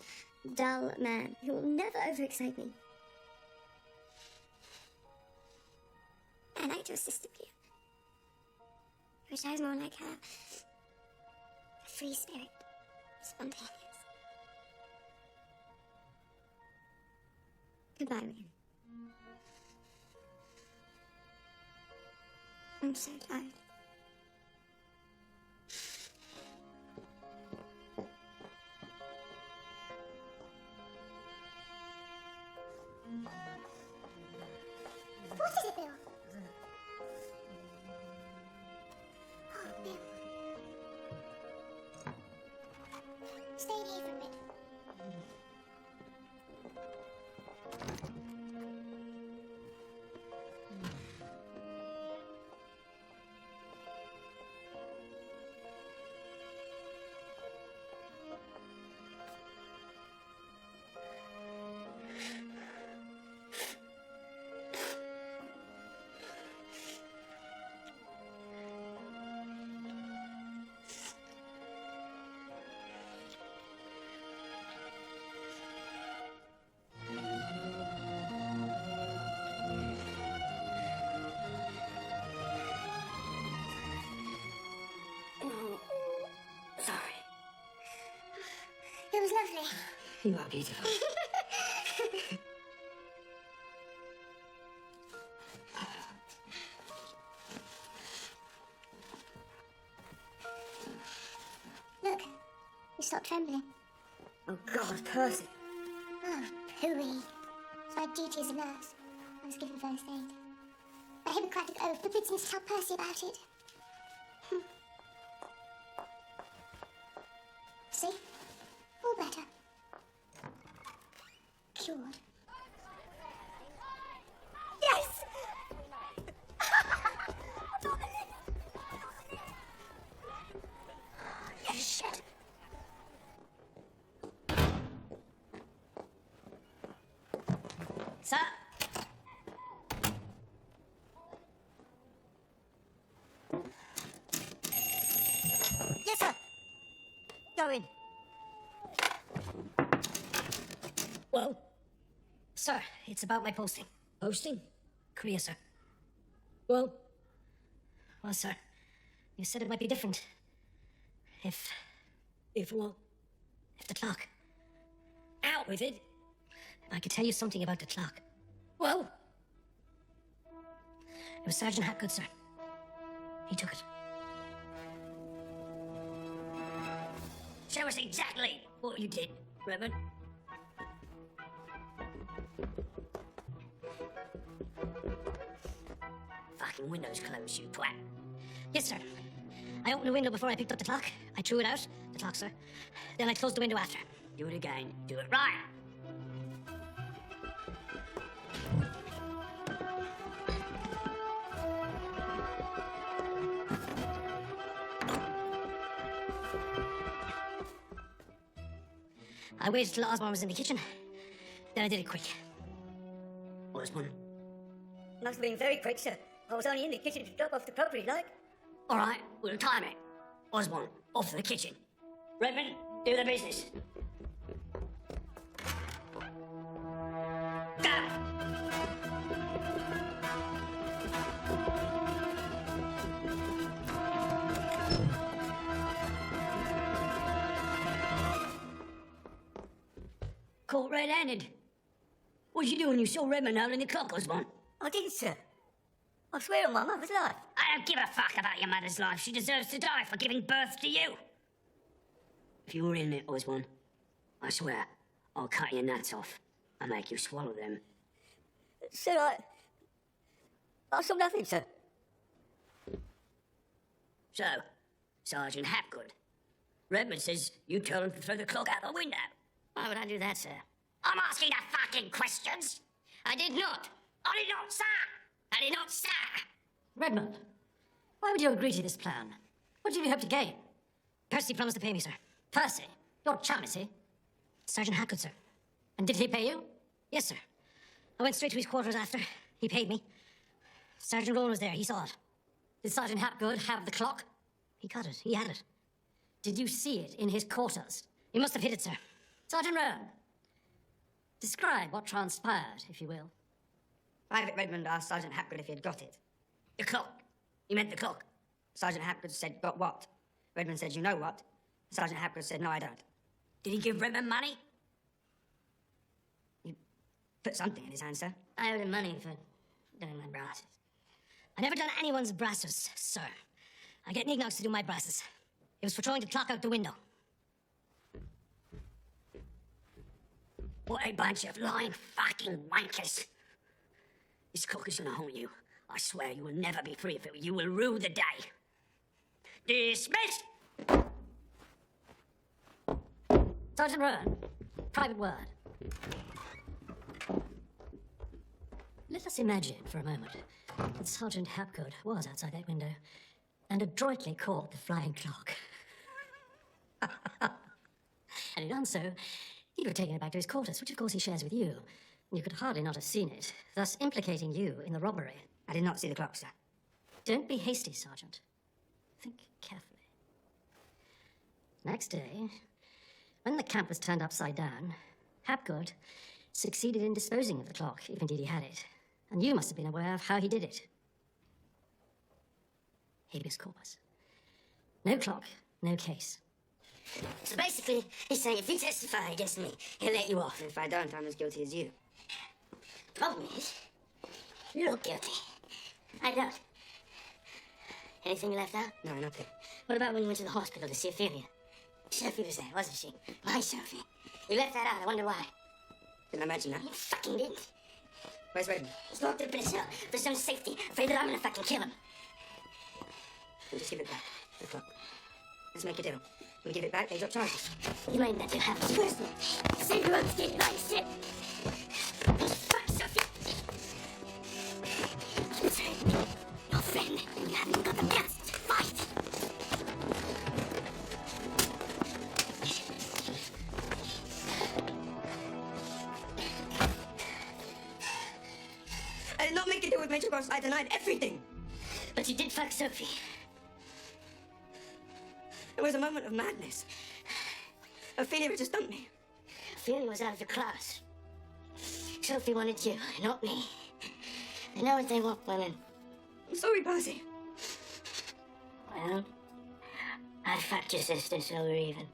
dull man who will never overexcite me. I liked your sister, Pierre. I wish I was more like her. A free spirit. Spontaneous. Goodbye, Rain. I'm so tired. What is it, Bill? Oh, Bill. Stay in here for a bit. It was lovely. You are beautiful. Look, you stopped trembling. Oh, God, Percy. Oh, pooey. It's my duty as a nurse. I was given first aid. My Hippocratic oath forbids me to tell Percy about it. See? All better. Cured. Yes! Yes, shit. Sir? Yes, sir. Go in. Well? Sir, it's about my posting. Posting? Korea, sir. Well, sir, you said it might be different. If what? If the clock. Out with it. I could tell you something about the clock. Well, It was Sergeant Hapgood, sir. He took it. show us exactly what you did, Reverend. Fucking window's closed, you twat. Yes, sir. I opened the window before I picked up the clock. I threw it out, the clock, sir. Then I closed the window after. Do it again. Do it right. I waited till Osborne was in the kitchen. Then I did it quick. Osborne. Must have been very quick, sir. I was only in the kitchen to drop off the property, like. All right, we'll time it. Osborne, off to the kitchen. Redmond, do the business. Go! Caught red-handed. What did you do when you saw Redmond holding the clock, Osborne? I didn't, sir. I swear on my mother's life. I don't give a fuck about your mother's life. She deserves to die for giving birth to you. If you were in it, Osborne, I swear, I'll cut your nuts off and make you swallow them. Sir, I saw nothing, sir. So, Sergeant Hapgood, Redmond says you told him to throw the clock out the window. Why would I do that, sir? I'm asking the fucking questions. I did not. I did not, sir. I did not, sir. Redmond, why would you agree to this plan? What did you hope to gain? Percy promised to pay me, sir. Percy, your chum, is he? Sergeant Hapgood, sir. And did he pay you? Yes, sir. I went straight to his quarters after. He paid me. Sergeant Rowan was there. He saw it. Did Sergeant Hapgood have the clock? He got it. He had it. Did you see it in his quarters? You must have hid it, sir. Sergeant Rowan, describe what transpired, if you will. Private Redmond asked Sergeant Hapgood if he had got it. The clock. You meant the clock. Sergeant Hapgood said, got what? Redmond said, you know what? Sergeant Hapgood said, no, I don't. Did he give Redmond money? He put something in his hand, sir. I owed him money for doing my brasses. I never done anyone's brasses, sir. I get Nignox to do my brasses. It was for throwing the clock out the window. What a bunch of lying fucking wankers. This clock is gonna haunt you. I swear you will never be free of it. You will rue the day. Dismissed! Sergeant Rowan, private word. Let us imagine for a moment that Sergeant Hapgood was outside that window and adroitly caught the flying clock. And in done so, he would have taken it back to his quarters, which of course he shares with you. You could hardly not have seen it, thus implicating you in the robbery. I did not see the clock, sir. Don't be hasty, Sergeant. Think carefully. Next day, when the camp was turned upside down, Hapgood succeeded in disposing of the clock, if indeed he had it. And you must have been aware of how he did it. Habeas corpus. No clock, no case. So basically, he's saying if you testify against me, he'll let you off. And if I don't, I'm as guilty as you. Problem is, you look guilty. I don't. Anything you left out? No, nothing. What about when you went to the hospital to see Ophelia? Sophie was there, wasn't she? My Sophie. You left that out. I wonder why. Didn't imagine that. You fucking didn't. Where's Redmond? He's locked up in a cell for his own safety, afraid that I'm gonna fucking kill him. We'll just give it back. The clock. Let's make a deal. We give it back, they drop charges. You ain't that to have us personally. Save your own skin, like shit. Fuck Sophie. I'm sorry. Your friend, and you haven't got the guts to fight. I did not make a deal with Major Ross. I denied everything. But you did fuck Sophie. It was a moment of madness. Ophelia had just dumped me. Ophelia was out of your class. Sophie wanted you, not me. They know what they want, women. I'm sorry, Barzy. Well, I fucked your sister, so we're even.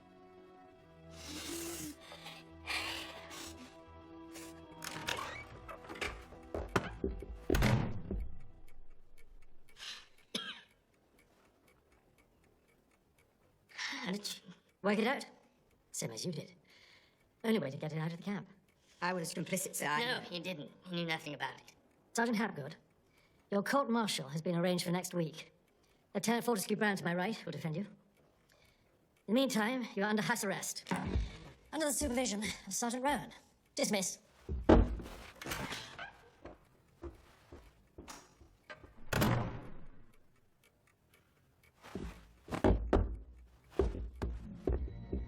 How did you work it out? Same as you did. Only way to get it out of the camp. I was complicit, sir. No, he didn't. He knew nothing about it. Sergeant Hapgood, your court-martial has been arranged for next week. Lieutenant Fortescue Brown, to my right, will defend you. In the meantime, you're under house arrest. Under the supervision of Sergeant Rowan. Dismiss.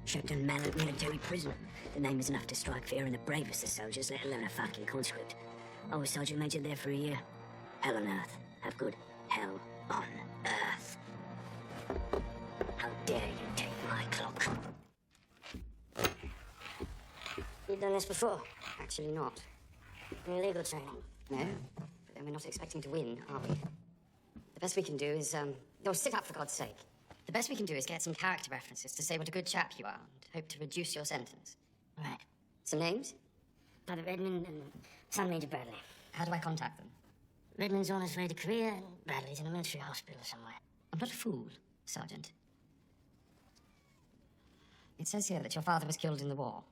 Shepton Mallet, military prisoner. The name is enough to strike fear in the bravest of soldiers, let alone a fucking conscript. I was Sergeant Major there for a year. Hell on earth. Have good. Hell on earth. How dare you take my clock? You've done this before. Actually not. In your legal training. No, but then we're not expecting to win, are we? The best we can do is, no, sit up for God's sake. The best we can do is get some character references to say what a good chap you are and hope to reduce your sentence. Right. Some names? Brother Redmond and son Major Bradley. How do I contact them? Redmond's on his way to Korea and Bradley's in a military hospital somewhere. I'm not a fool, Sergeant. It says here that your father was killed in the war.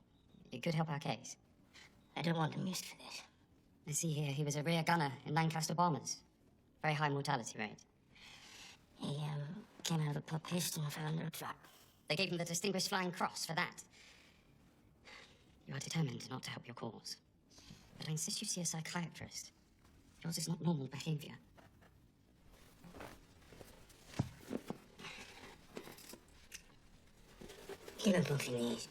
It could help our case. I don't want him used for this. I see here he was a rear gunner in Lancaster bombers. Very high mortality rate. He, came out of a pub piste and fell under a truck. They gave him the Distinguished Flying Cross for that. You are determined not to help your cause. But I insist you see a psychiatrist. Yours is not normal behavior. Give him both your knees.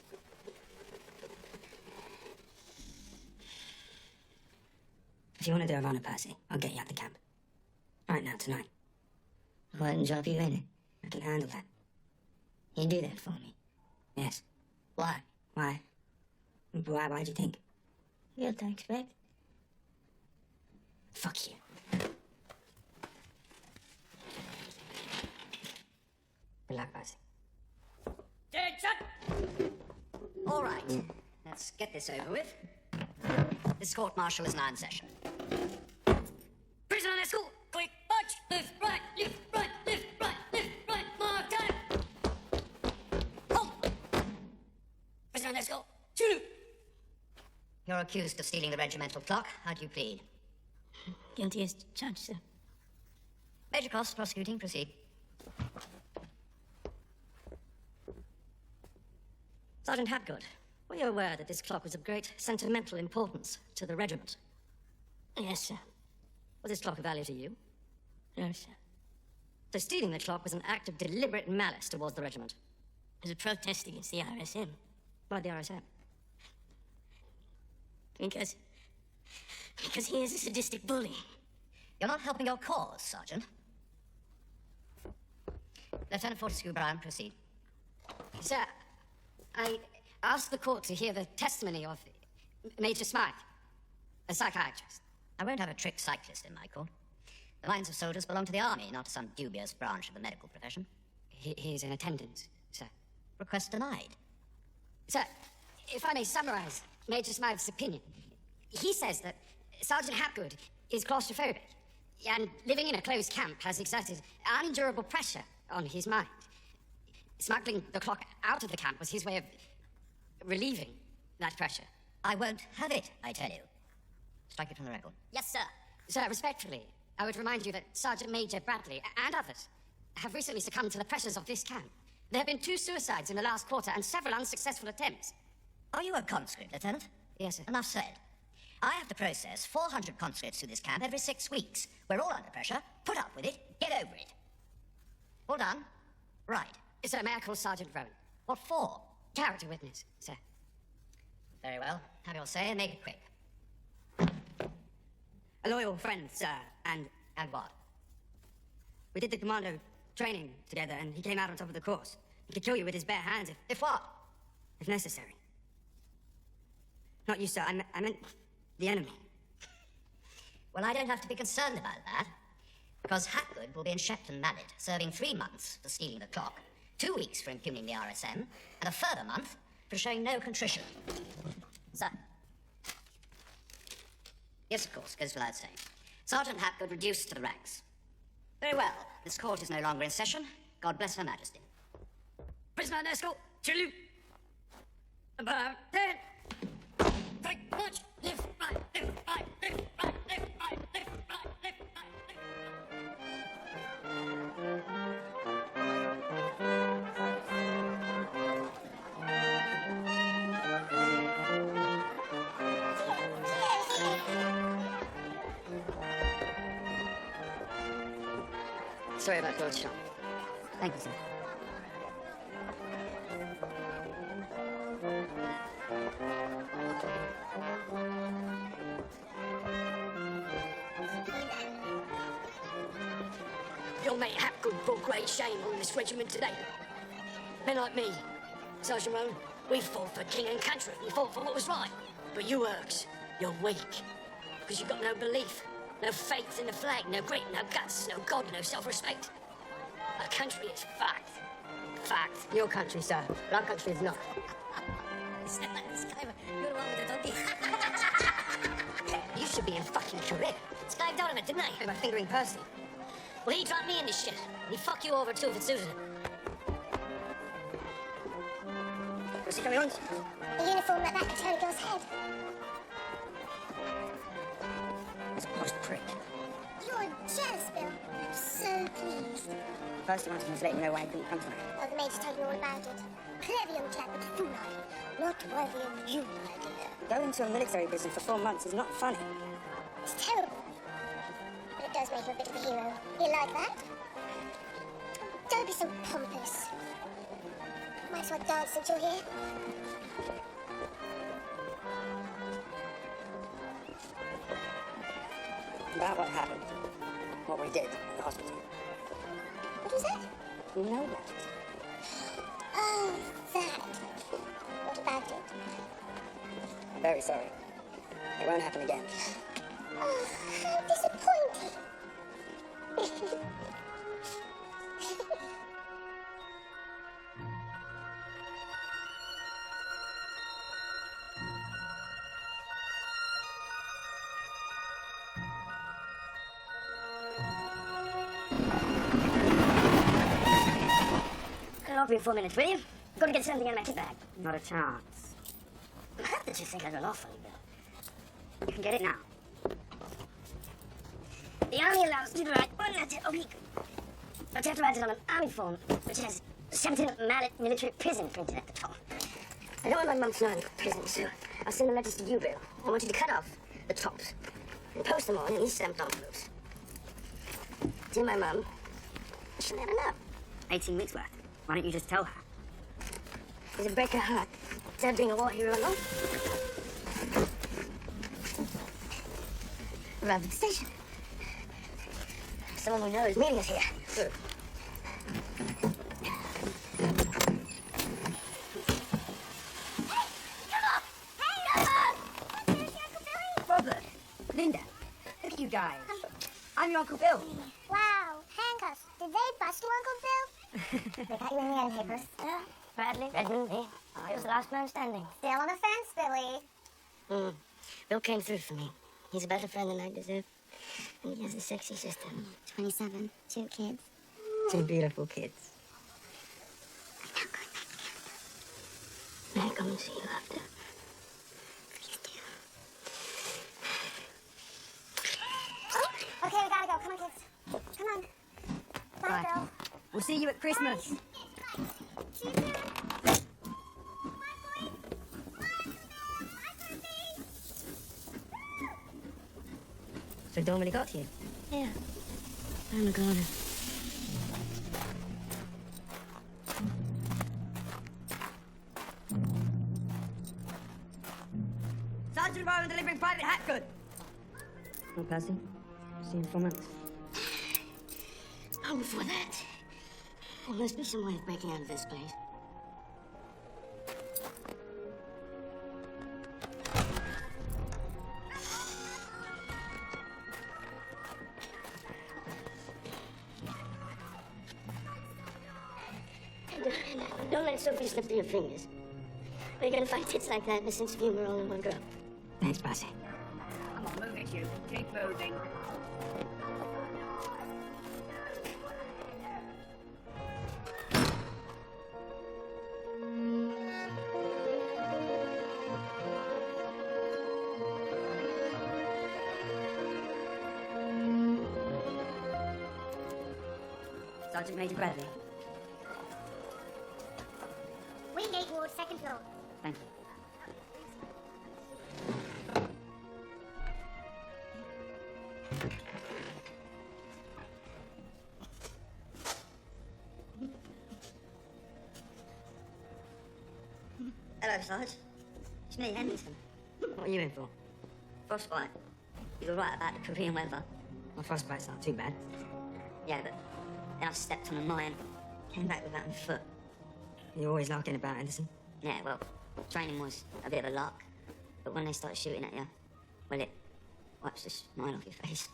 If you want to do a runner, Percy, I'll get you at the camp. Right now, tonight. Why didn't drop you in it? I can handle that. You do that for me. Yes. Why? Why? Why do you think? You don't expect. Fuck you. Good luck, Percy. Attention! All right, let's get this over with. This court-martial is now in session. Prisoner in school! Quick march! Left, right, left, right, left, right, mark time! Halt! Prisoner in school! Shoot! You're accused of stealing the regimental clock. How do you plead? Guilty as charged, sir. Major Cross, prosecuting, proceed. Sergeant Hapgood, were you aware that this clock was of great sentimental importance to the regiment? Yes, sir. Was this clock of value to you? No, sir. So stealing the clock was an act of deliberate malice towards the regiment. It was a protest against the RSM. Why the RSM? Because he is a sadistic bully. You're not helping your cause, Sergeant. Lieutenant Fortescue Brown, proceed. Sir, I asked the court to hear the testimony of Major Smythe, a psychiatrist. I won't have a trick cyclist in my court. The minds of soldiers belong to the army, not to some dubious branch of the medical profession. He's in attendance, sir. Request denied. Sir, if I may summarize Major Smythe's opinion, he says that Sergeant Hapgood is claustrophobic, and living in a closed camp has exerted unendurable pressure on his mind. Smuggling the clock out of the camp was his way of relieving that pressure. I won't have it, I tell you. Strike it from the record. Yes, sir. Sir, respectfully, I would remind you that Sergeant Major Bradley and others have recently succumbed to the pressures of this camp. There have been 2 suicides in the last quarter and several unsuccessful attempts. Are you a conscript, Lieutenant? Yes, sir. Enough said. I have to process 400 conscripts through this camp every 6 weeks. We're all under pressure. Put up with it. Get over it. All done? Right. Sir, may I call Sergeant Rowan? What for? Character witness, sir. Very well. Have your say and make it quick. A loyal friend, sir, and what? we did the commando training together, and he came out on top of the course. He could kill you with his bare hands If what? if necessary. Not you, sir. I meant the enemy. Well, I don't have to be concerned about that, because Hapgood will be in Shepton Mallet, serving 3 months for stealing the clock, 2 weeks for impugning the RSM, and a further month for showing no contrition. Sir. Yes, of course, goes without saying. Sergeant Hapgood reduced to the ranks. Very well. This court is no longer in session. God bless Her Majesty. Prisoner in escort, salute. About 10. Quick march! Left, right, left, right, left, right, left, right, left, right, left, right, Sorry about Lord Shaw. Thank you, sir. Your mate Hapgood brought great shame on this regiment today. Men like me, Sergeant Rowan, we fought for king and country. We fought for what was right. But you Urks, you're weak. Because you've got no belief, no faith in the flag, no grit, no guts, no God, no self-respect. Our country is fact. Fact. Your country, sir. But our country is not. You're the one with the donkey. You should be in fucking career. Skived out of it, didn't I? By fingering Percy. Well, he dropped me in this shit. And he'd fuck you over too if it suited him. What's he coming on? A uniform like that could turn a girl's head. It's a post prick. You're jealous, Bill. I'm so pleased. First, I wanted him to let you know why I couldn't come tonight. Oh, the Major's told me all about it. Clever young chap, but foolhardy. Not worthy of you, my dear. Going to a military prison for 4 months is not funny. It's terrible. But it does make him a bit of a hero. You like that? Don't be so pompous. Might as well dance since you're here. About what happened. What we did in the hospital. What was that? You know that. Oh, that. What about it? I'm very sorry. It won't happen again. Oh, how disappointing. I'll be 4 minutes, will you? Got to get something in my kit bag. Not a chance. How did you think I'd run off on you, Bill? You can get it now. The Army allows you to write one letter a week. But you have to write it on an Army form, which has Sempton Mallet Military Prison printed at the top. I don't want my mum to know I'm in prison, so I'll send the letters to you, Bill. I want you to cut off the tops and post them on in these stamped envelopes. Dear my mum, she'll never know. 18 weeks worth. Why don't you just tell her? Does it break her heart? Dad being a war hero alone? Arrived at the station. Someone we know is meeting us here. Good. Robert, Linda, look at you guys. I'm your Uncle Bill. Wow, handcuffs. Did they bust you, Uncle Bill? They got you in the end papers. Bradley, Redmond, me. I was the last man standing. Still on the fence, Billy. Bill came through for me. He's a better friend than I deserve. And he has a sexy sister. 27, 2 kids. 2 beautiful kids. May I come and see you after? Please do. Okay, we gotta go. Come on, kids. Come on. Bye, Bye. Bill. We'll see you at Christmas. So Dawn really got to you? Yeah. I'm a garden. Sergeant Rowan delivering private hat good. Oh, Percy. See you in 4 months. Long before that, there must be some way of breaking out of this place. Don't let Sophie slip through your fingers. Are you gonna find tits like that and a sense of humor all in one girl? Thanks, Percy. Come on, move it, you. Keep moving. Sergeant Major Bradley. Wingate Ward, 2nd floor. Thank you. Hello, Sarge. It's me, Henderson. What are you in for? Frostbite. You were right about the Korean weather. My frostbite's not too bad. Yeah, but then I stepped on a mine. Came back without my foot. You're always larking about, Henderson. Yeah, well, training was a bit of a lark. But when they start shooting at you, well, it wipes the smile off your face.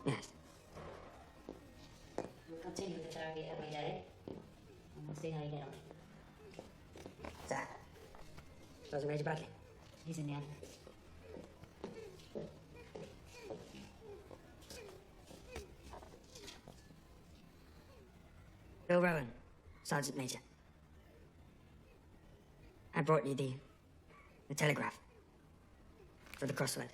Yes. We'll continue the charity every day. And we'll see how you get on. Sir. Sergeant Major Bradley. He's in the end. Bill Rowan, Sergeant Major. I brought you the telegraph for the crossword.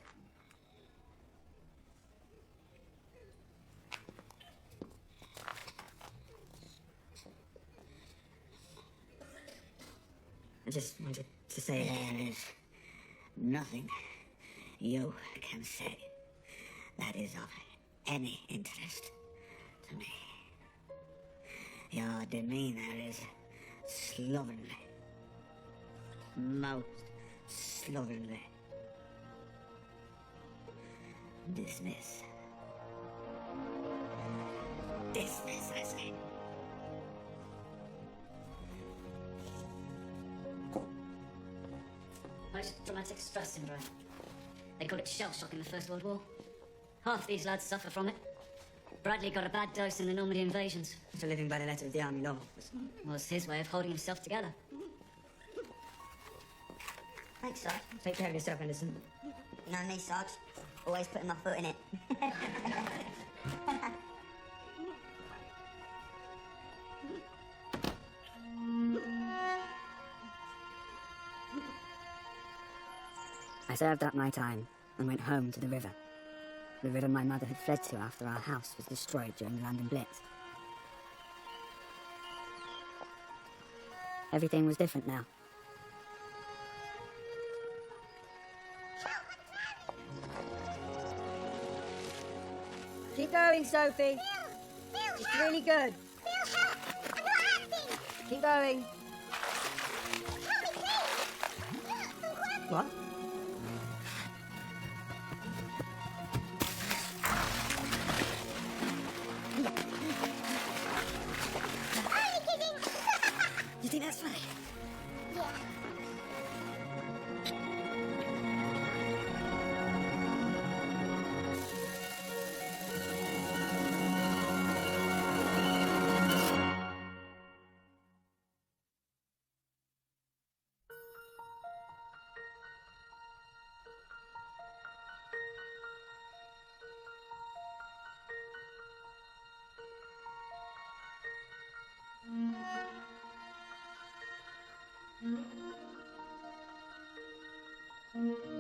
I just wanted to say There is nothing you can say that is of any interest to me. Your demeanor is slovenly. Most slovenly. Dismiss. Dismiss, I say. Post-traumatic stress syndrome. They call it shell shock in the First World War. Half these lads suffer from it. Bradley got a bad dose in the Normandy invasions. To living by the letter of the army law. Was his way of holding himself together. Thanks, Sarge. Take care of yourself, Anderson. You know me, Sarge. Always putting my foot in it. I served up my time and went home to the river. The river my mother had fled to after our house was destroyed during the London Blitz. Everything was different now. Keep going, Sophie. It's really good. Phil, help! I'm not acting! Keep going. Help me, please! What? Only kidding! You think that's funny? Yeah. Mm-hmm.